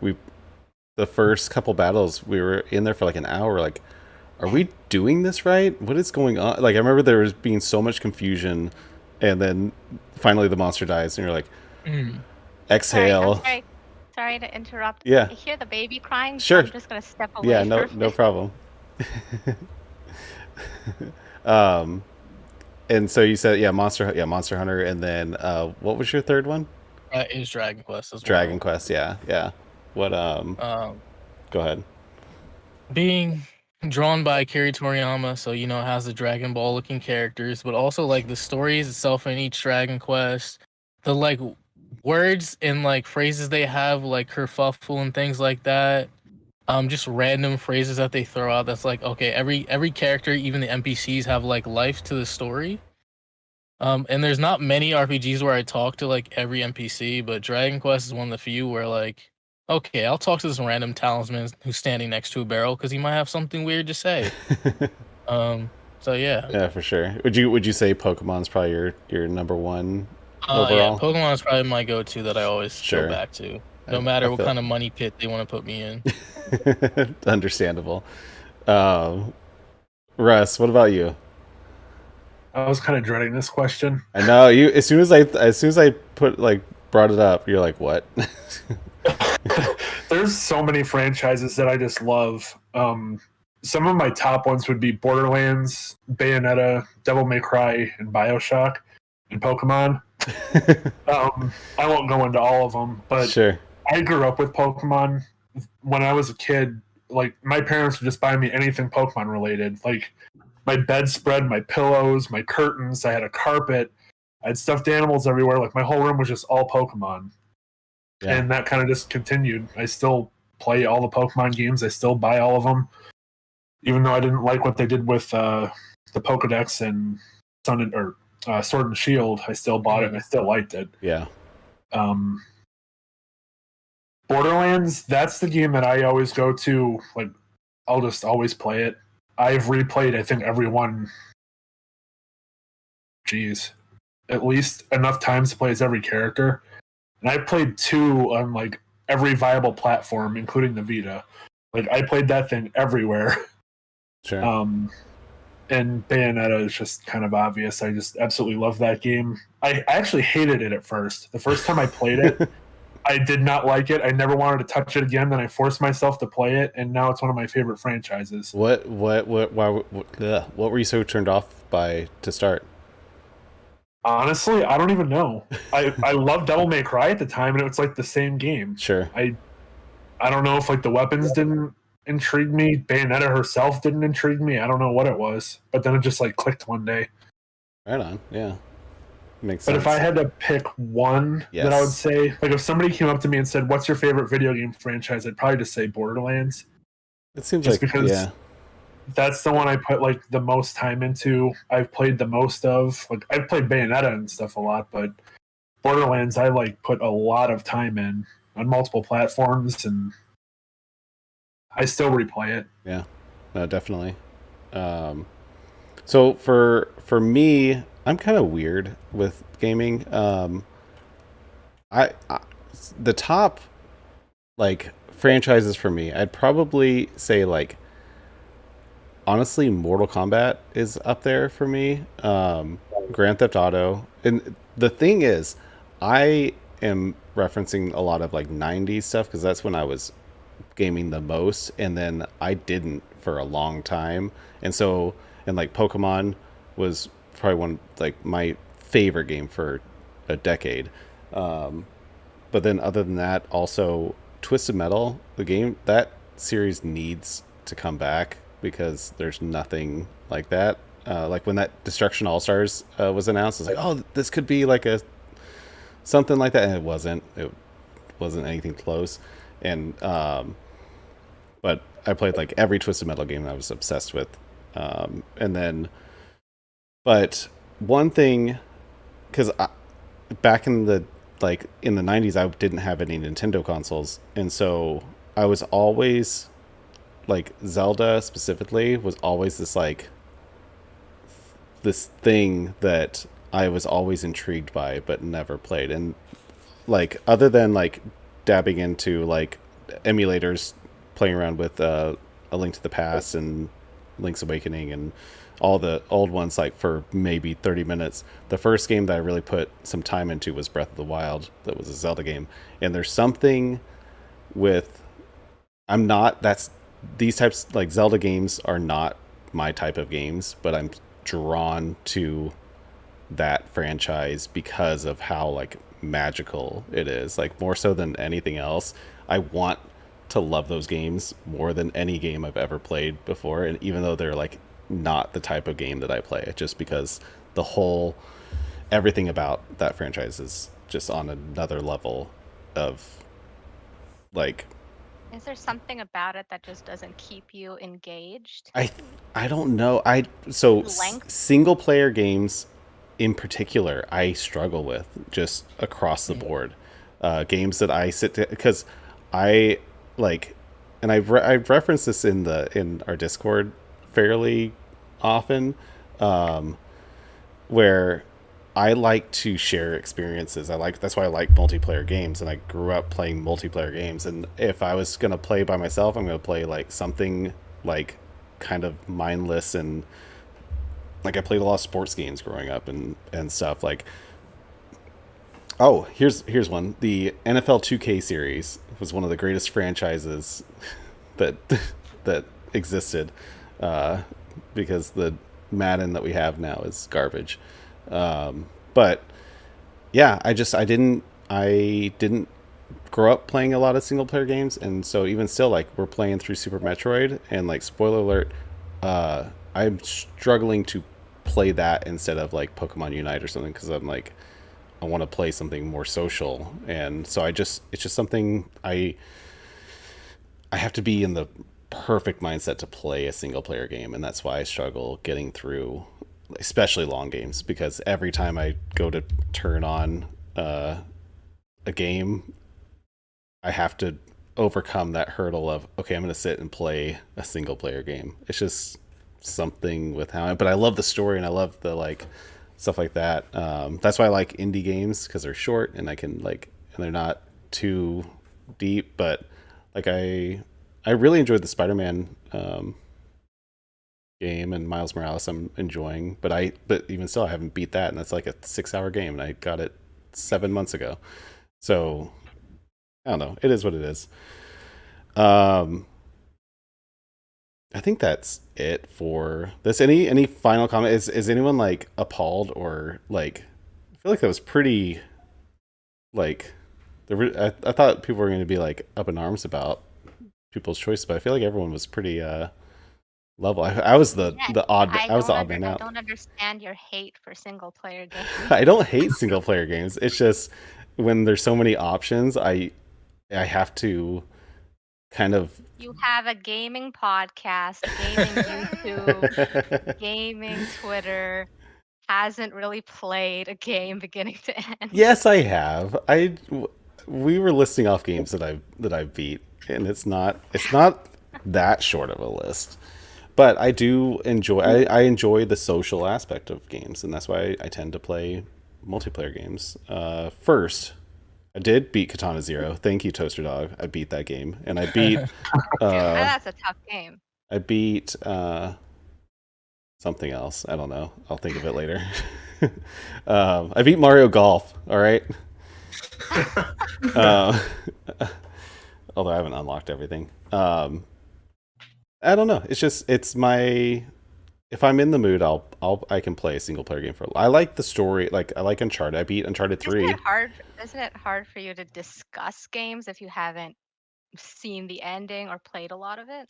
the first couple battles, we were in there for like an hour, like, are we doing this right? What is going on? Like, I remember there was being so much confusion, and then finally the monster dies, and you're like, exhale. Sorry to interrupt. Yeah. I hear the baby crying. Sure. So I'm just gonna step away. Yeah, no problem. And so you said, Monster Hunter, and then what was your third one? It was Dragon Quest as well. Dragon Quest, yeah. What go ahead. Being drawn by Akira Toriyama, so it has the Dragon Ball looking characters, but also like the stories itself in each Dragon Quest, the like words and like phrases they have, like kerfuffle and things like that. Just random phrases that they throw out. That's like, okay, every character, even the NPCs, have like life to the story. And there's not many RPGs where I talk to like every NPC, but Dragon Quest is one of the few where like, okay, I'll talk to this random talisman who's standing next to a barrel because he might have something weird to say. So yeah. Yeah, for sure. Would you say Pokemon's probably your number one Yeah, overall? Pokemon is probably my go-to that I always go back to, no matter what kind of money pit they want to put me in. Understandable. Russ, what about you? I was kind of dreading this question. I know you. As soon as I brought it up, you're like, what? There's so many franchises that I just love. Some of my top ones would be Borderlands, Bayonetta, Devil May Cry, and BioShock, and Pokemon. I won't go into all of them, but sure. I grew up with Pokemon. When I was a kid, like my parents would just buy me anything Pokemon related, like my bedspread, my pillows, my curtains. I had a carpet. I had stuffed animals everywhere. Like my whole room was just all Pokemon. Yeah. And that kind of just continued. I still play all the Pokemon games. I still buy all of them. Even though I didn't like what they did with the Pokedex and Sword and Shield, I still bought it and I still liked it. Yeah. Borderlands, that's the game that I always go to. Like, I'll just always play it. I've replayed, I think, every one. At least enough times to play as every character. And I played 2 on like every viable platform, including the Vita. Like I played that thing everywhere. Sure. And Bayonetta is just kind of obvious. I just absolutely love that game. I actually hated it at first. The first time I played it, I did not like it. I never wanted to touch it again. Then I forced myself to play it, and now it's one of my favorite franchises. What were you so turned off by to start? Honestly, I don't even know. I loved Devil May Cry at the time, and it was like the same game. Sure. I don't know if like the weapons didn't intrigue me. Bayonetta herself didn't intrigue me. I don't know what it was, but then it just like clicked one day. Right on. Yeah. Makes sense. But if I had to pick one that I would say, like if somebody came up to me and said, "What's your favorite video game franchise?" I'd probably just say Borderlands. It seems just like because that's the one I put like the most time into. I've played the most of. Like I've played Bayonetta and stuff a lot, but Borderlands I like put a lot of time in on multiple platforms, and I still replay it. Yeah, no, definitely. So for me, I'm kind of weird with gaming. I the top like franchises for me, I'd probably say like honestly, Mortal Kombat is up there for me. Grand Theft Auto, and the thing is, I am referencing a lot of like 90s stuff because that's when I was gaming the most, and then I didn't for a long time, and like Pokemon was probably one like my favorite game for a decade. But then other than that, also Twisted Metal, the game, that series needs to come back because there's nothing like that. Like when that Destruction All Stars was announced, I was like, oh, this could be like something like that, and it wasn't. It wasn't anything close. And but I played like every Twisted Metal game that I was obsessed with. But one thing, because back in the 90s, I didn't have any Nintendo consoles, and so I was always like Zelda specifically was always this thing that I was always intrigued by but never played. And like other than like dabbing into like emulators, playing around with A Link to the Past and Link's Awakening and all the old ones, like for maybe 30 minutes, the first game that I really put some time into was Breath of the Wild. That was a Zelda game. And there's something with these types, like Zelda games are not my type of games, but I'm drawn to that franchise because of how like magical it is, like more so than anything else. I want to love those games more than any game I've ever played before, and even though they're like not the type of game that I play, just because the whole everything about that franchise is just on another level of like. Is there something about it that just doesn't keep you engaged? I don't know. Length? Single player games in particular I struggle with just across the board. Games that I sit to, because I like, and I've referenced this in our Discord fairly often, where I like to share experiences. That's why I like multiplayer games, and I grew up playing multiplayer games. And if I was gonna play by myself, I'm gonna play like something like kind of mindless, and like I played a lot of sports games growing up and stuff. Like, oh, here's one. The NFL 2K series was one of the greatest franchises that existed, because the Madden that we have now is garbage. But yeah, I didn't grow up playing a lot of single player games, and so even still, like, we're playing through Super Metroid, and like, spoiler alert, I'm struggling to play that instead of like Pokemon Unite or something, because I'm like, I want to play something more social, and so it's just something I have to be in the perfect mindset to play a single player game, and that's why I struggle getting through, especially long games, because every time I go to turn on a game, I have to overcome that hurdle of, okay, I'm going to sit and play a single player game. It's just something with but I love the story, and I love the like stuff like that. That's why I like indie games, because they're short and I can like, and they're not too deep, but like I really enjoyed the Spider-Man game, and Miles Morales I'm enjoying, but even still I haven't beat that, and that's like a 6-hour game, and I got it 7 months ago. So I don't know. It is what it is. I think that's it for this. Any final comment? Is anyone like appalled, or like, I feel like that was pretty like I thought people were going to be like up in arms about people's choice, but I feel like everyone was pretty level. I was the odd man out. I don't understand your hate for single player games. I don't hate single player games. It's just when there's so many options, I have to kind of. You have a gaming podcast, gaming YouTube, gaming Twitter. Hasn't really played a game beginning to end. Yes, I have. We were listing off games that I beat, and it's not that short of a list. But I do enjoy. I enjoy the social aspect of games, and that's why I tend to play multiplayer games. First, I did beat Katana Zero. Thank you, Toaster Dog. I beat that game, and I beat. That's a tough game. I beat something else. I don't know. I'll think of it later. I beat Mario Golf. All right. Although I haven't unlocked everything. I don't know. It's my. If I'm in the mood, I can play a single player game for. I like the story. Like, I like Uncharted. I beat Uncharted 3. Isn't it hard for you to discuss games if you haven't seen the ending or played a lot of it?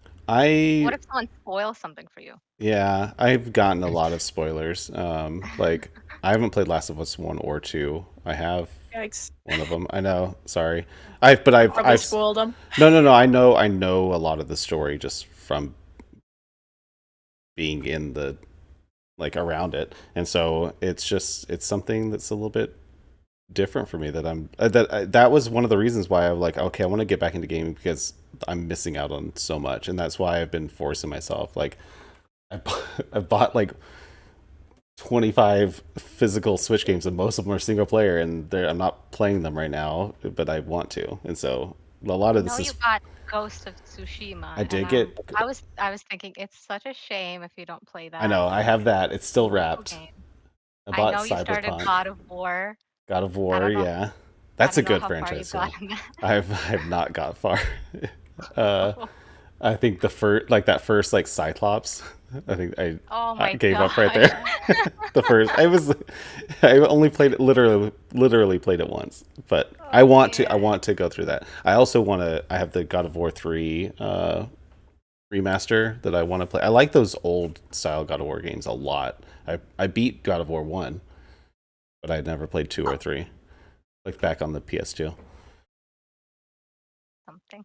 What if someone spoils something for you? Yeah, I've gotten a lot of spoilers. Like, I haven't played Last of Us 1 or 2. I have. Yikes. One of them. I know. Sorry. I've spoiled them. No. I know a lot of the story just from being in the like around it, and so it's something that's a little bit different for me. That was one of the reasons why I'm like, okay, I want to get back into gaming, because I'm missing out on so much, and that's why I've been forcing myself. Like, I bought like 25 physical Switch games, and most of them are single player, and I'm not playing them right now, but I want to, and so a lot of this is. You got Ghost of Tsushima. I did get. I was thinking it's such a shame if you don't play that. I know. I have that. It's still wrapped. I know you started God of War. God of War, yeah, that's a good franchise. I have not got far. I think the first like Cyclops. I think Oh I my gave up right gosh. there. The first, I only played it literally played it once, but I Oh want to, I dear. want to go through that. I also want to. I have the God of War 3 remaster that I want to play. I like those old style God of War games a lot. I beat God of War 1, but I never played 2 or 3, like back on the PS2. Something.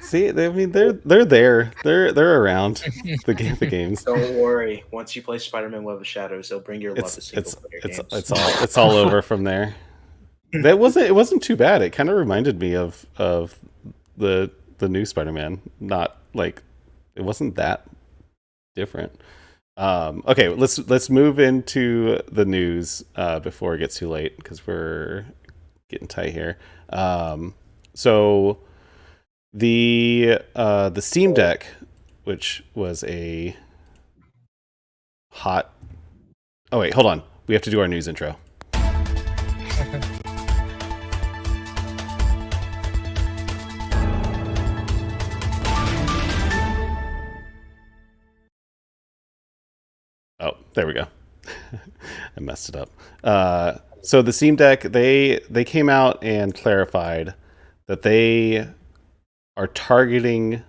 See, I mean, they're there. They're around the games. Don't worry. Once you play Spider-Man: Web of Shadows, they'll bring your love to single-player games. It's all over from there. It wasn't too bad. It kind of reminded me of the new Spider-Man. Not like it wasn't that different. Okay, let's move into the news before it gets too late because we're getting tight here. So the Steam Deck, which was a hot. Oh wait, hold on. We have to do our news intro. Oh, there we go. I messed it up. So the Steam Deck, they came out and clarified that they are targeting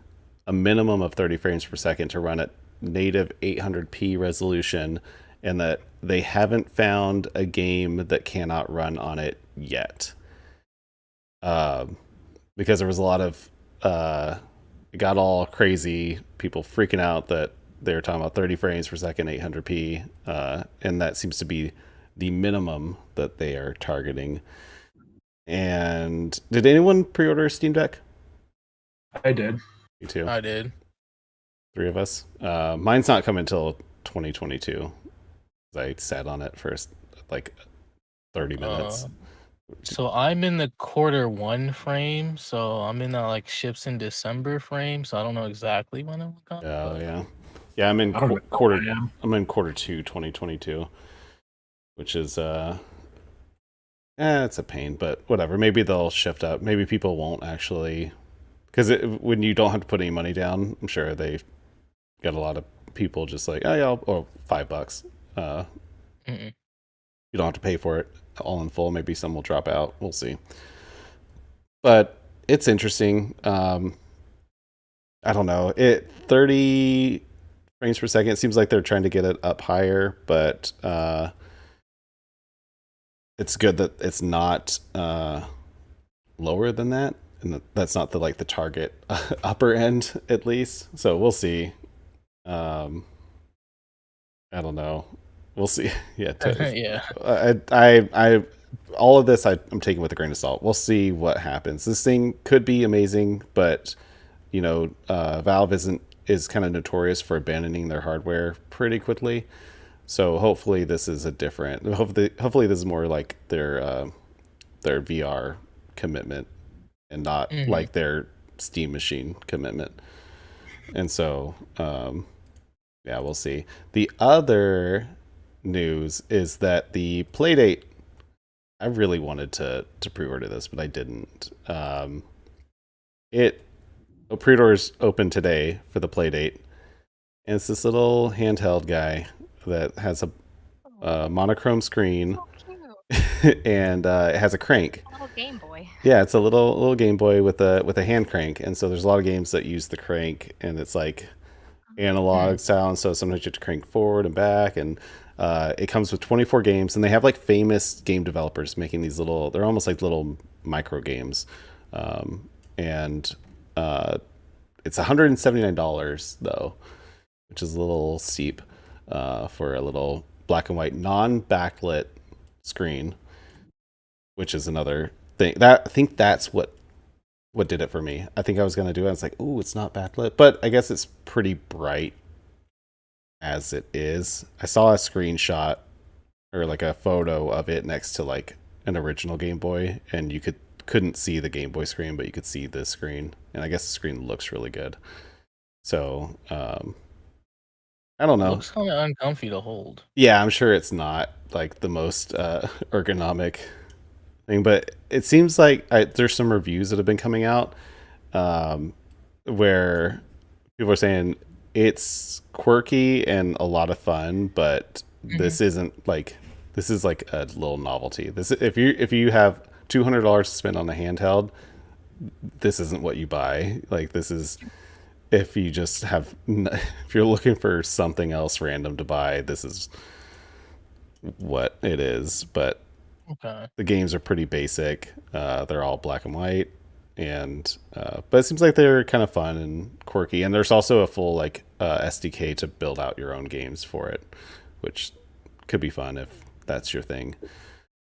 a minimum of 30 frames per second to run at native 800p resolution, and that they haven't found a game that cannot run on it yet. Because there was a lot of it got all crazy, people freaking out that they were talking about 30 frames per second, 800p, and that seems to be the minimum that they are targeting. And did anyone pre-order a Steam Deck? I did. Me too. I did. 3 of us. Mine's not coming until 2022. I sat on it for like 30 minutes. So I'm in the Q1 frame, so I'm in that like ships in December frame, so I don't know exactly when it will come. Oh yeah. Yeah, I'm in I don't know quarter. where I am. I'm in Q2 2022, which is it's a pain, but whatever. Maybe they'll shift up. Maybe people won't actually, because when you don't have to put any money down, I'm sure they got a lot of people just like, oh yeah, or $5. You don't have to pay for it all in full. Maybe some will drop out. We'll see. But it's interesting. I don't know. 30 frames per second. It seems like they're trying to get it up higher, but it's good that it's not lower than that, and that's not the target upper end at least. So we'll see. I don't know. We'll see. Yeah. Yeah. I all of this I'm taking with a grain of salt. We'll see what happens. This thing could be amazing, but Valve is kind of notorious for abandoning their hardware pretty quickly. So hopefully this is a different. Hopefully this is more like their VR commitment and not like their Steam machine commitment. And so yeah, we'll see. The other news is that the Playdate. I really wanted to pre-order this, but I didn't. Pre-orders open today for the Playdate, and it's this little handheld guy that has a monochrome screen, and it has a crank. A little Game Boy. Yeah, it's a little Game Boy with a hand crank, and so there's a lot of games that use the crank, and it's like analog style, and so sometimes you have to crank forward and back, and it comes with 24 games, and they have like famous game developers making these they're almost like little micro games, and it's $179 though, which is a little steep for a little black and white non-backlit screen, which is another thing I think that's what did it for me. I think I was gonna do it. I was like, "Ooh, it's not backlit," but I guess it's pretty bright as it is. I saw a screenshot or like a photo of it next to like an original Game Boy, and you couldn't see the Game Boy screen, but you could see the screen, and I guess the screen looks really good. So I don't know. It looks kind of uncomfy to hold. Yeah, I'm sure it's not like the most ergonomic thing, but it seems like there's some reviews that have been coming out where People are saying it's quirky and a lot of fun, but this isn't like this is like a little novelty. This if you have $200 to spend on a handheld, this isn't what you buy. Like this is if you just have if you're looking for something else random to buy, this is what it is. But the games are pretty basic. They're all black and white, and but it seems like they're kind of fun and quirky. And there's also a full like SDK to build out your own games for it, which could be fun if that's your thing.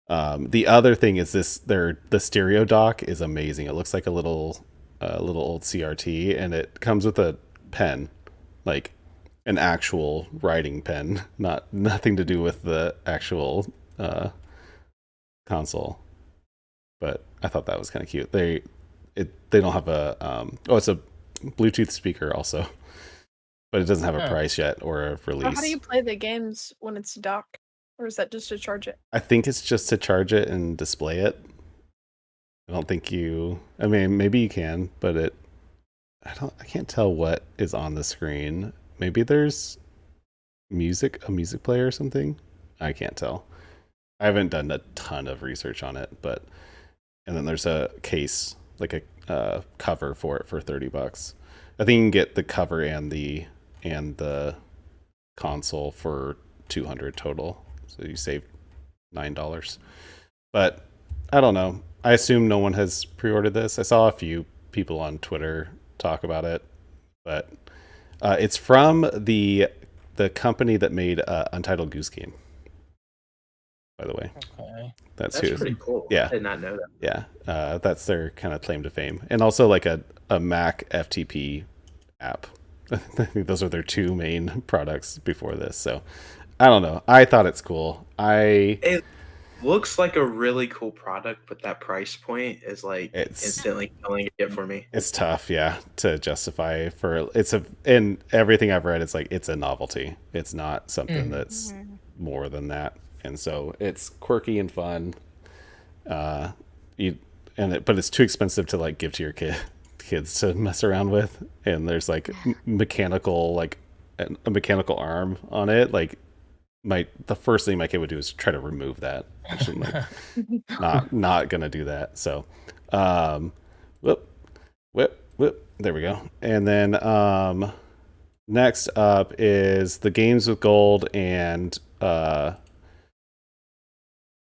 The other thing is the stereo dock is amazing. It looks like a little old CRT, and it comes with a pen, like an actual writing pen, nothing to do with the actual console. But I thought that was kind of cute. They don't have a it's a Bluetooth speaker also, but it doesn't have a price yet or a release. How do you play the games when it's docked, or is that just to charge it? I think it's just to charge it and display it. I don't think I mean, maybe you can, but I can't tell what is on the screen. Maybe there's a music player or something. I can't tell. I haven't done a ton of research on it, and then there's a case, like a cover for it for $30. I think you can get the cover and the console for $200 total. So you save $9. But I don't know. I assume no one has pre-ordered this. I saw a few people on Twitter talk about it, but it's from the company that made Untitled Goose Game. By the way, that's pretty cool. Yeah, I did not know that. Yeah, that's their kind of claim to fame, and also like a Mac FTP app. I think those are their two main products before this. So I don't know. I thought it's cool. It looks like a really cool product, but that price point is like instantly killing it for me. It's tough, yeah, to justify in everything I've read, it's like it's a novelty. It's not something that's more than that. And so it's quirky and fun. But it's too expensive to like give to your kids to mess around with. And there's like mechanical, like a mechanical arm on it. Like the first thing my kid would do is try to remove that. Actually, like, not gonna do that. So, whoop. There we go. And then next up is the games with gold and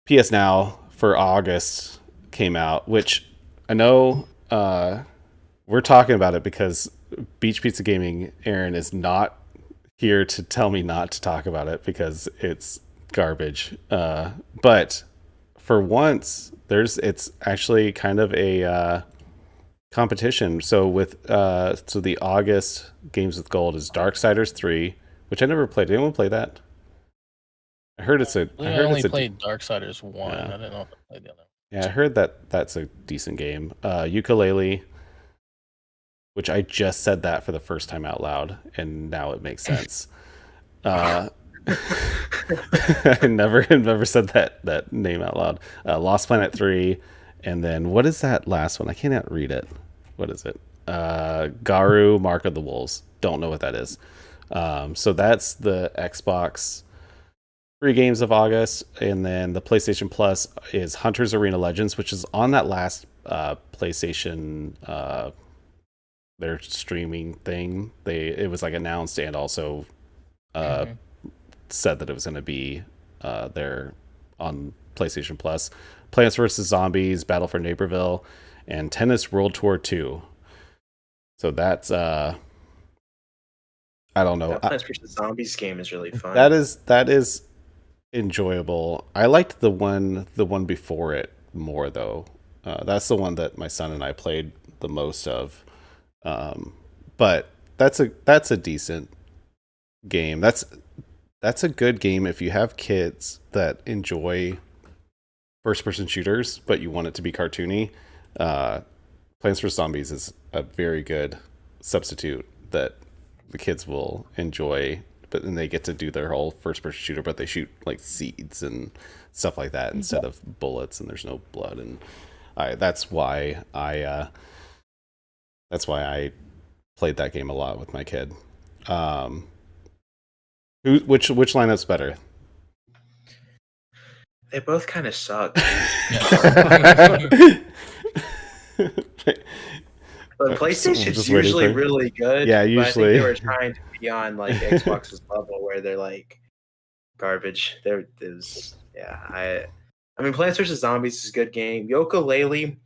PS Now for August came out, which I know we're talking about it because Beach Pizza Gaming Aaron is not here to tell me not to talk about it because it's garbage. But for once, it's actually kind of a competition. So with the August games with gold is Darksiders 3, which I never played. Did anyone play that? I heard it's a. I only played Darksiders 1. I didn't know if I played the other. Yeah, I heard that's a decent game. Ukulele, which I just said that for the first time out loud, and now it makes sense. I never said that name out loud. Lost Planet 3, and then what is that last one? I cannot read it. What is it? Garu, Mark of the Wolves. Don't know what that is. So that's the Xbox free games of August, and then the PlayStation Plus is Hunter's Arena Legends, which is on that last PlayStation their streaming thing. It was like announced and also said that it was going to be there on PlayStation Plus. Plants vs. Zombies, Battle for Neighborville, and Tennis World Tour 2. So that's I don't know. That Plants vs. Zombies game is really fun. That is enjoyable. I liked the one before it more though. That's the one that my son and I played the most of. But that's a decent game. That's a good game if you have kids that enjoy first person shooters, but you want it to be cartoony. Plants vs. Zombies is a very good substitute that the kids will enjoy. But then they get to do their whole first person shooter, but they shoot like seeds and stuff like that instead of bullets, and there's no blood. And that's why I played that game a lot with my kid. Which lineup's better? They both kind of suck. But PlayStation's usually really good. Yeah, usually. But I think they were trying to be on like Xbox's level where they're like garbage. I mean, Plants vs Zombies is a good game. Yooka-Laylee,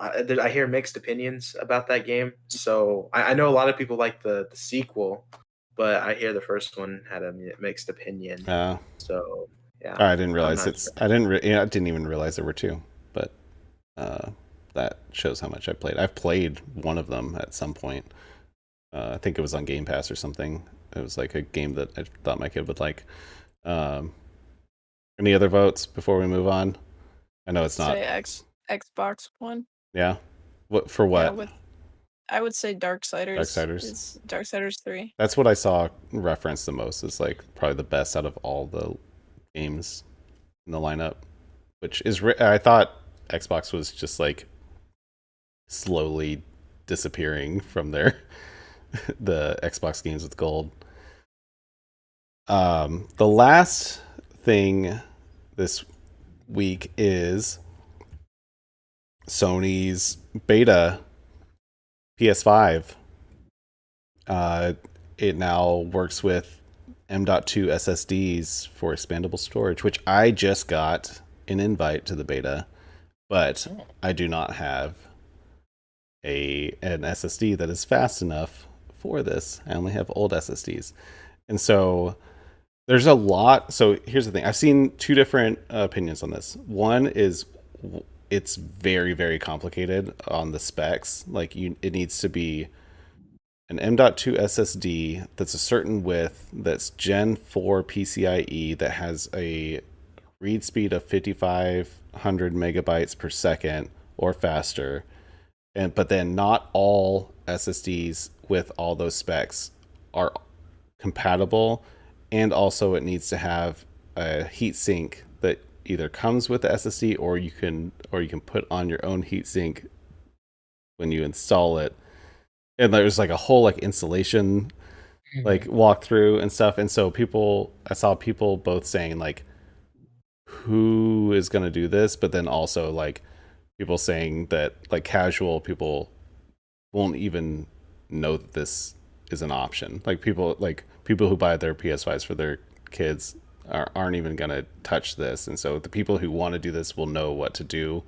I hear mixed opinions about that game. So I know a lot of people like the sequel, but I hear the first one had a mixed opinion. So yeah, I didn't realize I didn't even realize there were two. But that shows how much I played. I've played one of them at some point. I think it was on Game Pass or something. It was like a game that I thought my kid would like. Any other votes before we move on? I know it's not. Say Xbox One. Yeah. What for? What? Yeah, I would say Darksiders. Darksiders. It's Darksiders 3. That's what I saw referenced the most. It's like probably the best out of all the games in the lineup. Which is I thought Xbox was just like slowly disappearing from the Xbox games with gold. The last thing this week is Sony's beta PS5. It now works with M.2 SSDs for expandable storage, which I just got an invite to the beta, but I do not have an SSD that is fast enough for this. I only have old SSDs. And so there's a lot. So here's the thing. I've seen two different opinions on this. One is it's very, very complicated on the specs. Like it needs to be an M.2 SSD that's a certain width, that's Gen 4 PCIe, that has a read speed of 5,500 megabytes per second or faster. But then not all SSDs with all those specs are compatible, and also it needs to have a heatsink that either comes with the SSD or you can put on your own heatsink when you install it. And there's like a whole like installation like walkthrough and stuff. And so I saw people both saying like, who is going to do this? But then also like people saying that like casual people won't even know that this is an option. Like people who buy their PS5s for their kids aren't even going to touch this. And so the people who want to do this will know what to do.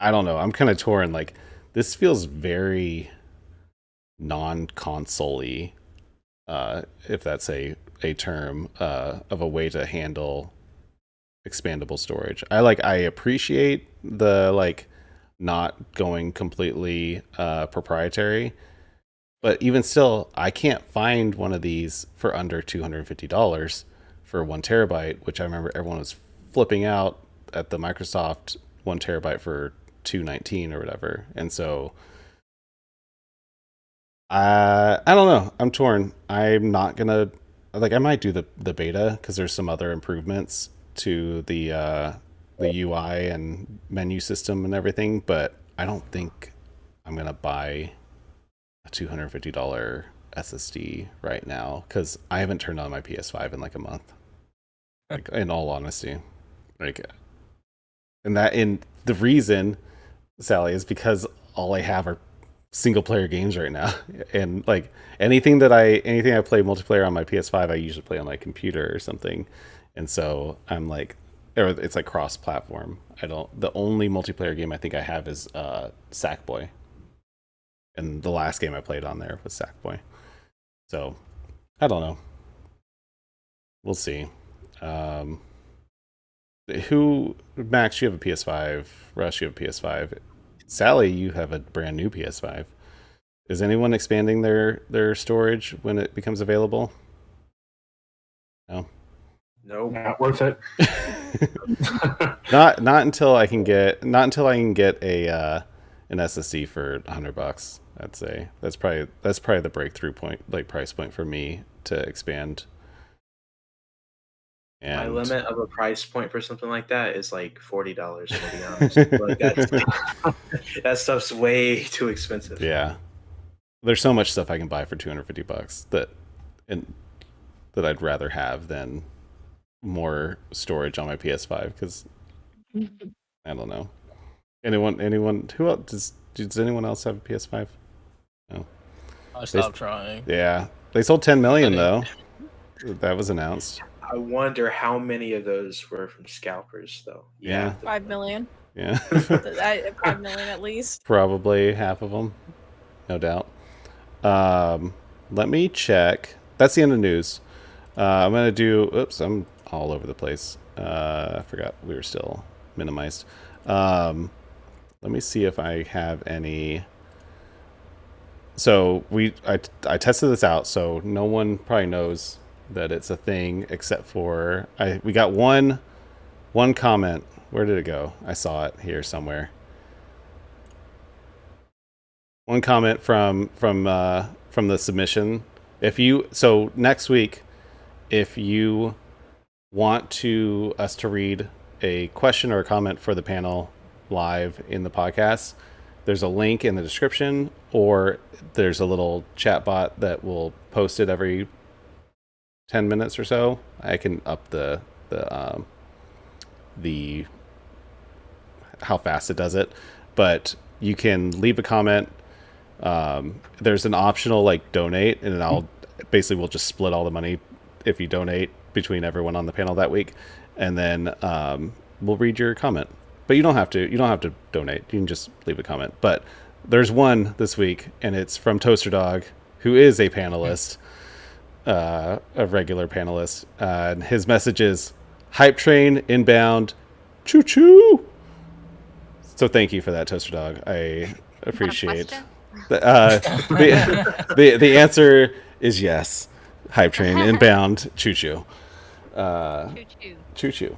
I don't know. I'm kind of torn. Like this feels very non-console-y, if that's a term, of a way to handle expandable storage. I appreciate the like not going completely proprietary, but even still, I can't find one of these for under $250 for 1 terabyte, which I remember everyone was flipping out at the Microsoft 1 terabyte for $219 or whatever. And so I don't know. I'm torn. I'm not gonna I might do the beta because there's some other improvements to the UI and menu system and everything, but I don't think I'm gonna buy a $250 SSD right now because I haven't turned on my PS5 in like a month. Like in all honesty, like, and the reason, Sally, is because all I have are single player games right now, and like anything I play multiplayer on my PS5 I usually play on my computer or something, and so I'm like, or it's like cross platform. The only multiplayer game I think I have is Sackboy, and the last game I played on there was Sackboy. So I don't know, we'll see. Max, you have a PS5. Rush, you have a PS5. Sally, you have a brand new PS5. Is anyone expanding their storage when it becomes available? No. No, not worth it. not until I can get an SSD for $100. I'd say that's probably the breakthrough point, like price point for me to expand. And my limit of a price point for something like that is like $40, to be honest. Like that stuff's way too expensive. Yeah. there's so much stuff I can buy for $250 that I'd rather have than more storage on my PS5 because I don't know. Anyone who else does anyone else have a PS5? No. I stopped trying. Yeah. They sold 10 million though. That was announced. I wonder how many of those were from scalpers though. Yeah. 5 million. Yeah. 5 million at least. Probably half of them. No doubt. Let me check. That's the end of news. I'm going to do... Oops, I'm all over the place. I forgot we were still minimized. Let me see if I have any... So I tested this out, so no one probably knows that it's a thing except for... we got one comment. Where did it go? I saw it here somewhere. One comment from the submission. So next week, if you want us to read a question or a comment for the panel live in the podcast, there's a link in the description, or there's a little chat bot that will post it every 10 minutes or so. I can up the how fast it does it, but you can leave a comment. There's an optional like donate, and we'll just split all the money if you donate between everyone on the panel that week, and then we'll read your comment. But you don't have to donate. You can just leave a comment. But there's one this week, and it's from Toaster Dog, who is a panelist, a regular panelist. And his message is hype train inbound, choo choo. So thank you for that, Toaster Dog. I appreciate. The answer is yes. Hype train inbound, choo choo. Choo choo.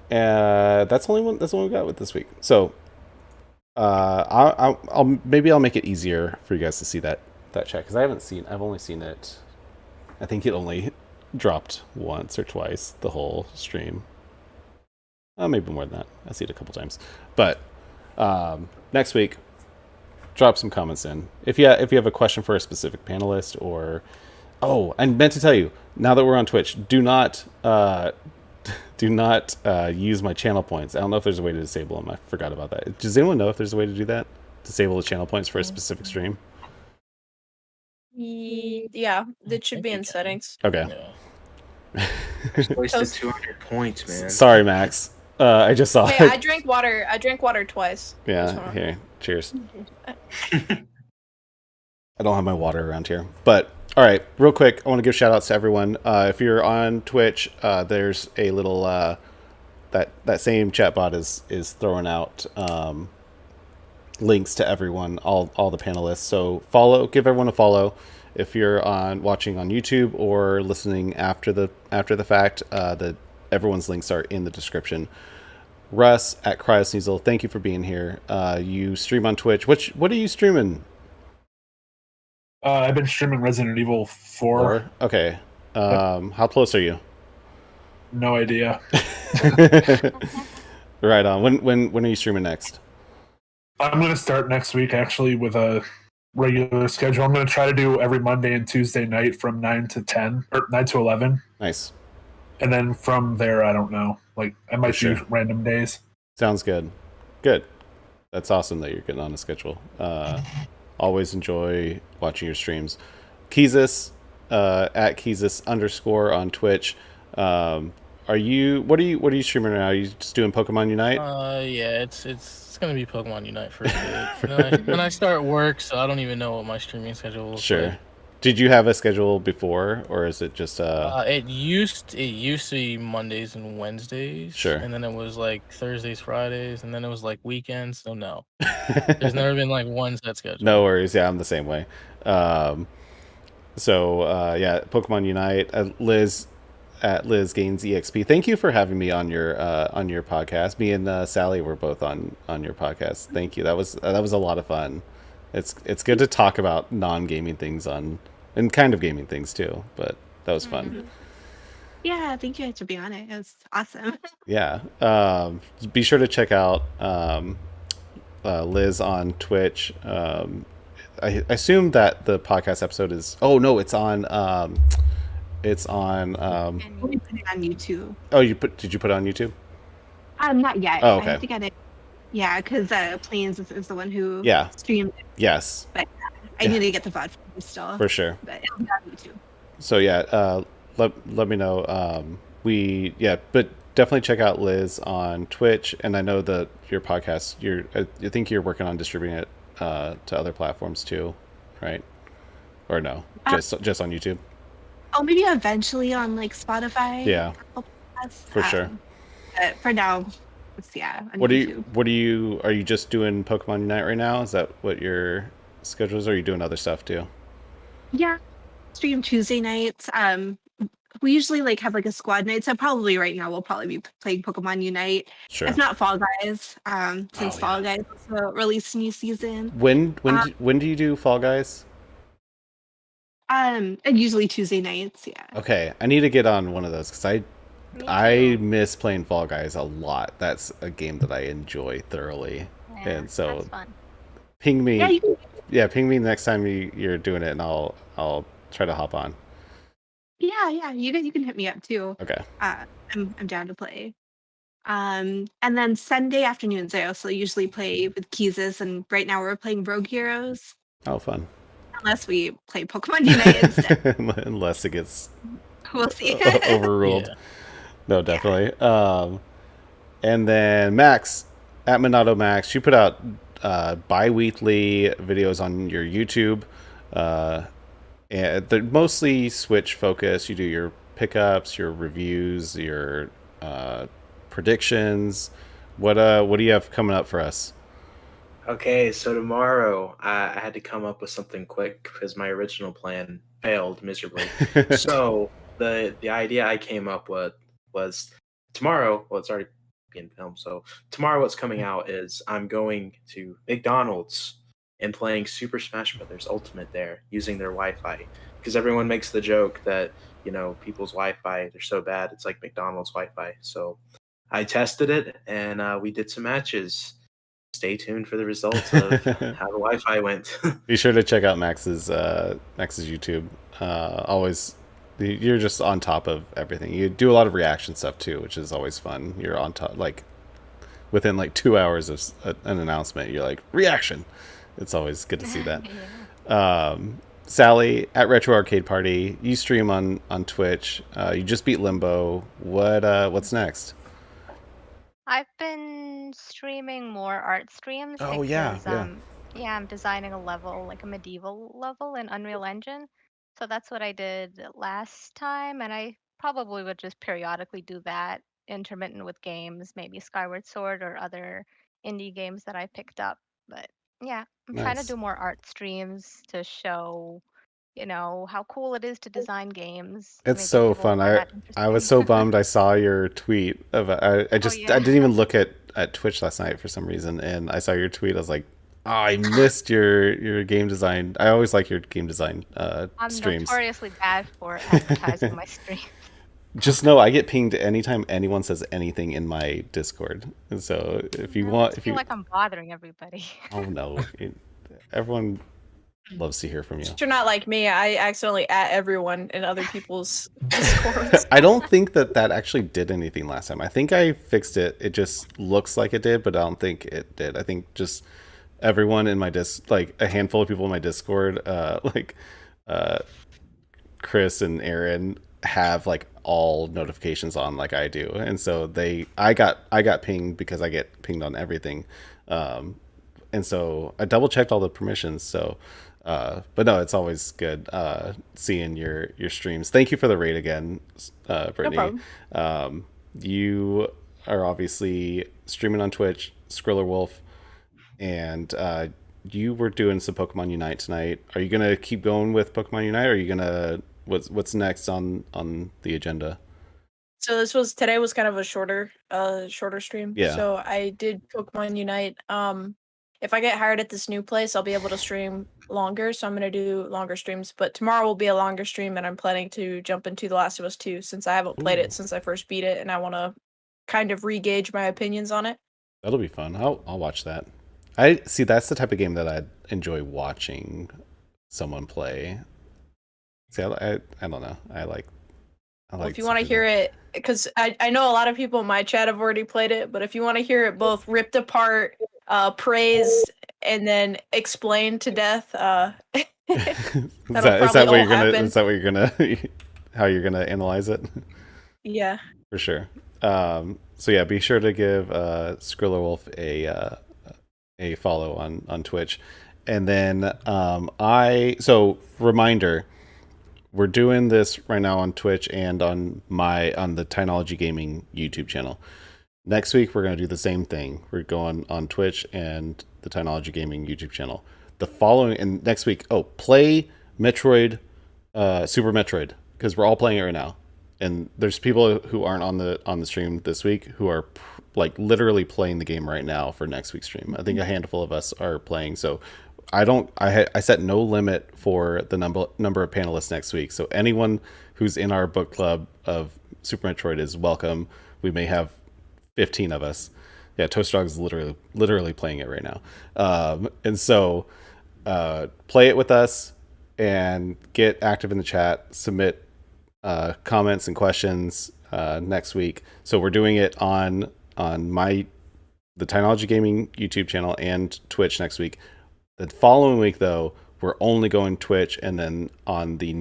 That's the only one we got with this week. So I'll make it easier for you guys to see that chat, because I've only seen it. I think it only dropped once or twice the whole stream. Maybe more than that. I see it a couple times. But next week, drop some comments in. If you have a question for a specific panelist, or I meant to tell you, now that we're on Twitch, do not use my channel points. I don't know if there's a way to disable them. I forgot about that. Does anyone know if there's a way to do that? Disable the channel points for a specific stream? Yeah, it should be in settings. Okay. Yeah. Wasted 200 points, man. Sorry, Max. I just saw Hey, it. I drank water twice. Yeah, here. Cheers. I don't have my water around here. But, all right, real quick, I want to give shout-outs to everyone. If you're on Twitch, there's a little... that same chatbot is throwing out links to everyone, all the panelists. So give everyone a follow. If you're watching on YouTube or listening after the fact, everyone's links are in the description. Russ at Cryosneasel, thank you for being here. You stream on Twitch. What are you streaming? I've been streaming Resident Evil 4. Okay. How close are you? No idea. Right on. When are you streaming next? I'm going to start next week, actually, with a regular schedule. I'm going to try to do every Monday and Tuesday night from 9 to 10, or 9 to 11. Nice. And then from there, I don't know. Like, I might do random days. Sounds good. Good. That's awesome that you're getting on a schedule. Always enjoy watching your streams. Keezus, at Keezus_ on Twitch. What are you streaming right now? Are you just doing Pokemon Unite? Yeah, it's gonna be Pokemon Unite for a bit. Then I start work, so I don't even know what my streaming schedule will Sure. Did you have a schedule before, or is it just it used to be Mondays and Wednesdays. Sure. And then it was like Thursdays, Fridays, and then it was like weekends. So no. There's never been like one set schedule. No worries. Yeah, I'm the same way. Yeah, Pokemon Unite. Liz at Liz Gains EXP. Thank you for having me on your podcast. Me and Sally were both on your podcast. Thank you. That was a lot of fun. It's good to talk about non-gaming things and kind of gaming things too, but that was fun. Yeah, thank you to be on it. It was awesome. Yeah. Be sure to check out Liz on Twitch. I assume that the podcast episode is. Oh no, it's on. It's on. We put it on YouTube. Oh, did you put it on YouTube? Not yet. Oh, I okay. have to get it. Yeah, because Plains is the one who streamed it. Yes. But I need to get the VOD still. For sure. But it'll be on YouTube. So yeah, let me know. But definitely check out Liz on Twitch, and I know that your podcast. I think you're working on distributing it to other platforms too, right? Or no, just on YouTube. Oh, maybe eventually on like Spotify. Yeah, for sure. But for now, it's on YouTube. YouTube. Are you just doing Pokemon Unite right now? Is that what your schedule is? Or are you doing other stuff too? Yeah, stream Tuesday nights. We usually like have like a squad night, so probably right now we'll probably be playing Pokemon Unite. Sure. If not Fall Guys, since Fall Guys also released a new season. When do you do Fall Guys? And usually Tuesday nights. Yeah. Okay, I need to get on one of those because I miss playing Fall Guys a lot. That's a game that I enjoy thoroughly, and so that's fun. ping me. Ping me next time you're doing it, and I'll try to hop on. Yeah. You can hit me up too. Okay. I'm down to play. And then Sunday afternoons I also usually play with Keezus, and right now we're playing Rogue Heroes. Oh, fun. Unless we play Pokemon Unite instead. Unless it gets we'll see. overruled. Yeah. No, definitely. And then Max at Minato Max, you put out bi-weekly videos on your YouTube. And they're mostly Switch focused. You do your pickups, your reviews, your predictions. What do you have coming up for us? Okay, so tomorrow I had to come up with something quick because my original plan failed miserably. So the idea I came up with was tomorrow. Well, it's already being filmed. So tomorrow, what's coming out is I'm going to McDonald's and playing Super Smash Bros. Ultimate there using their Wi-Fi, because everyone makes the joke that people's Wi-Fi, they're so bad it's like McDonald's Wi-Fi. So I tested it and we did some matches. Stay tuned for the results of how the Wi-Fi went. Be sure to check out Max's YouTube. Always, you're just on top of everything. You do a lot of reaction stuff too, which is always fun. You're on top, like within like 2 hours of an announcement, you're like reaction. It's always good to see that. Yeah. Sally at Retro Arcade Party, you stream on Twitch. You just beat Limbo. What's next? I've been streaming more art streams. Oh, because, I'm designing a level, like a medieval level in Unreal Engine. So that's what I did last time, and I probably would just periodically do that, intermittent with games, maybe Skyward Sword or other indie games that I picked up. But yeah, I'm trying to do more art streams to show how cool it is to design games. It's so fun. I was so bummed I saw your tweet of I didn't even look at Twitch last night for some reason, and I saw your tweet. I was like, oh, I missed your game design. I always like your game design streams. I'm notoriously bad for advertising my stream. Just know I get pinged anytime anyone says anything in my Discord. And so if you want, I feel like I'm bothering everybody. Oh no, everyone loves to hear from you. You're not like me. I accidentally at everyone in other people's Discords. I don't think that actually did anything last time. I think I fixed it. It just looks like it did, but I don't think it did. I think just everyone in my like a handful of people in my Discord, Chris and Aaron have like all notifications on like I do, and so I got pinged because I get pinged on everything, and so I double checked all the permissions. So. But no, it's always good seeing your streams. Thank you for the raid again, Brittany. No problem. You are obviously streaming on Twitch, Skriller Wolf, and you were doing some Pokemon Unite tonight. Are you gonna keep going with Pokemon Unite, or are you gonna what's next on the agenda? So today was kind of a shorter stream. Yeah. So I did Pokemon Unite. If I get hired at this new place, I'll be able to stream longer, so I'm going to do longer streams. But tomorrow will be a longer stream, and I'm planning to jump into The Last of Us 2 since I haven't played it since I first beat it, and I want to kind of re-gauge my opinions on it. That'll be fun. I'll watch that. I see. That's the type of game that I enjoy watching someone play. See, I don't know. I like. Well, if you want to hear it, because I know a lot of people in my chat have already played it, but if you want to hear it both ripped apart, praised, and then explained to death, is that what you're gonna? Is that what you're gonna? How you're gonna analyze it? Yeah, for sure. So yeah, be sure to give Skriller Wolf a follow on Twitch, and then reminder. We're doing this right now on Twitch and on the Tynology Gaming YouTube channel. Next week we're going to do the same thing. We're going on Twitch and the Tynology Gaming YouTube channel. The following and next week, play Metroid, Super Metroid, because we're all playing it right now. And there's people who aren't on the stream this week who are like literally playing the game right now for next week's stream. I think a handful of us are playing. So I set no limit for the number of panelists next week. So anyone who's in our book club of Super Metroid is welcome. We may have 15 of us. Yeah, Toast Dog is literally playing it right now. And so play it with us and get active in the chat. Submit comments and questions next week. So we're doing it on the Tynology Gaming YouTube channel and Twitch next week. The following week, though, we're only going Twitch, and then on the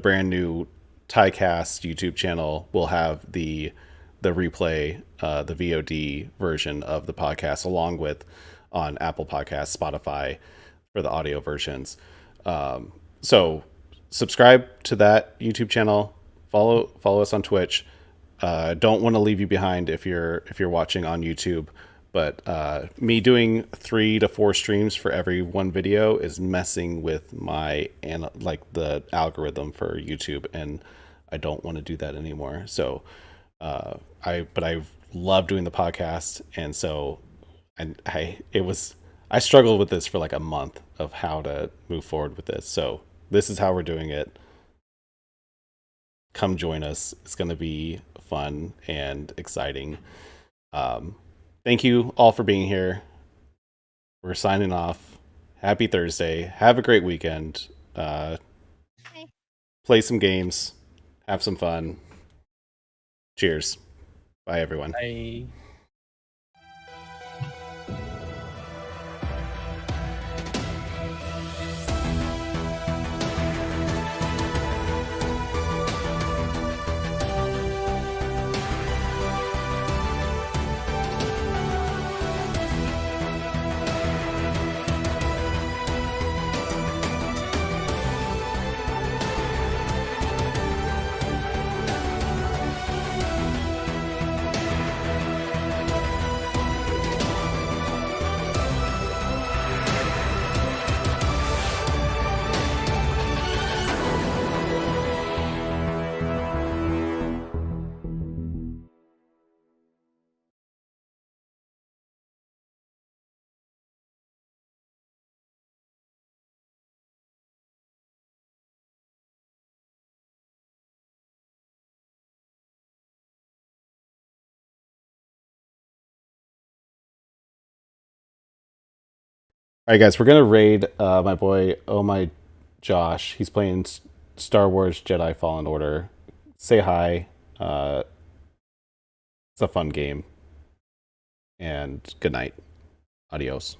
brand new TYCAST YouTube channel, we'll have the replay, the VOD version of the podcast, along with on Apple Podcasts, Spotify for the audio versions. So subscribe to that YouTube channel. Follow us on Twitch. Don't want to leave you behind if you're watching on YouTube. But me doing 3 to 4 streams for every one video is messing with the algorithm for YouTube, and I don't want to do that anymore. So I love doing the podcast, and so I struggled with this for like a month of how to move forward with this. So this is how we're doing it. Come join us. It's going to be fun and exciting. Thank you all for being here. We're signing off. Happy Thursday. Have a great weekend. Play some games. Have some fun. Cheers. Bye, everyone. Bye. All right, guys, we're gonna raid my boy. Oh my, Josh. He's playing Star Wars Jedi Fallen Order. Say hi. It's a fun game. And good night. Adios.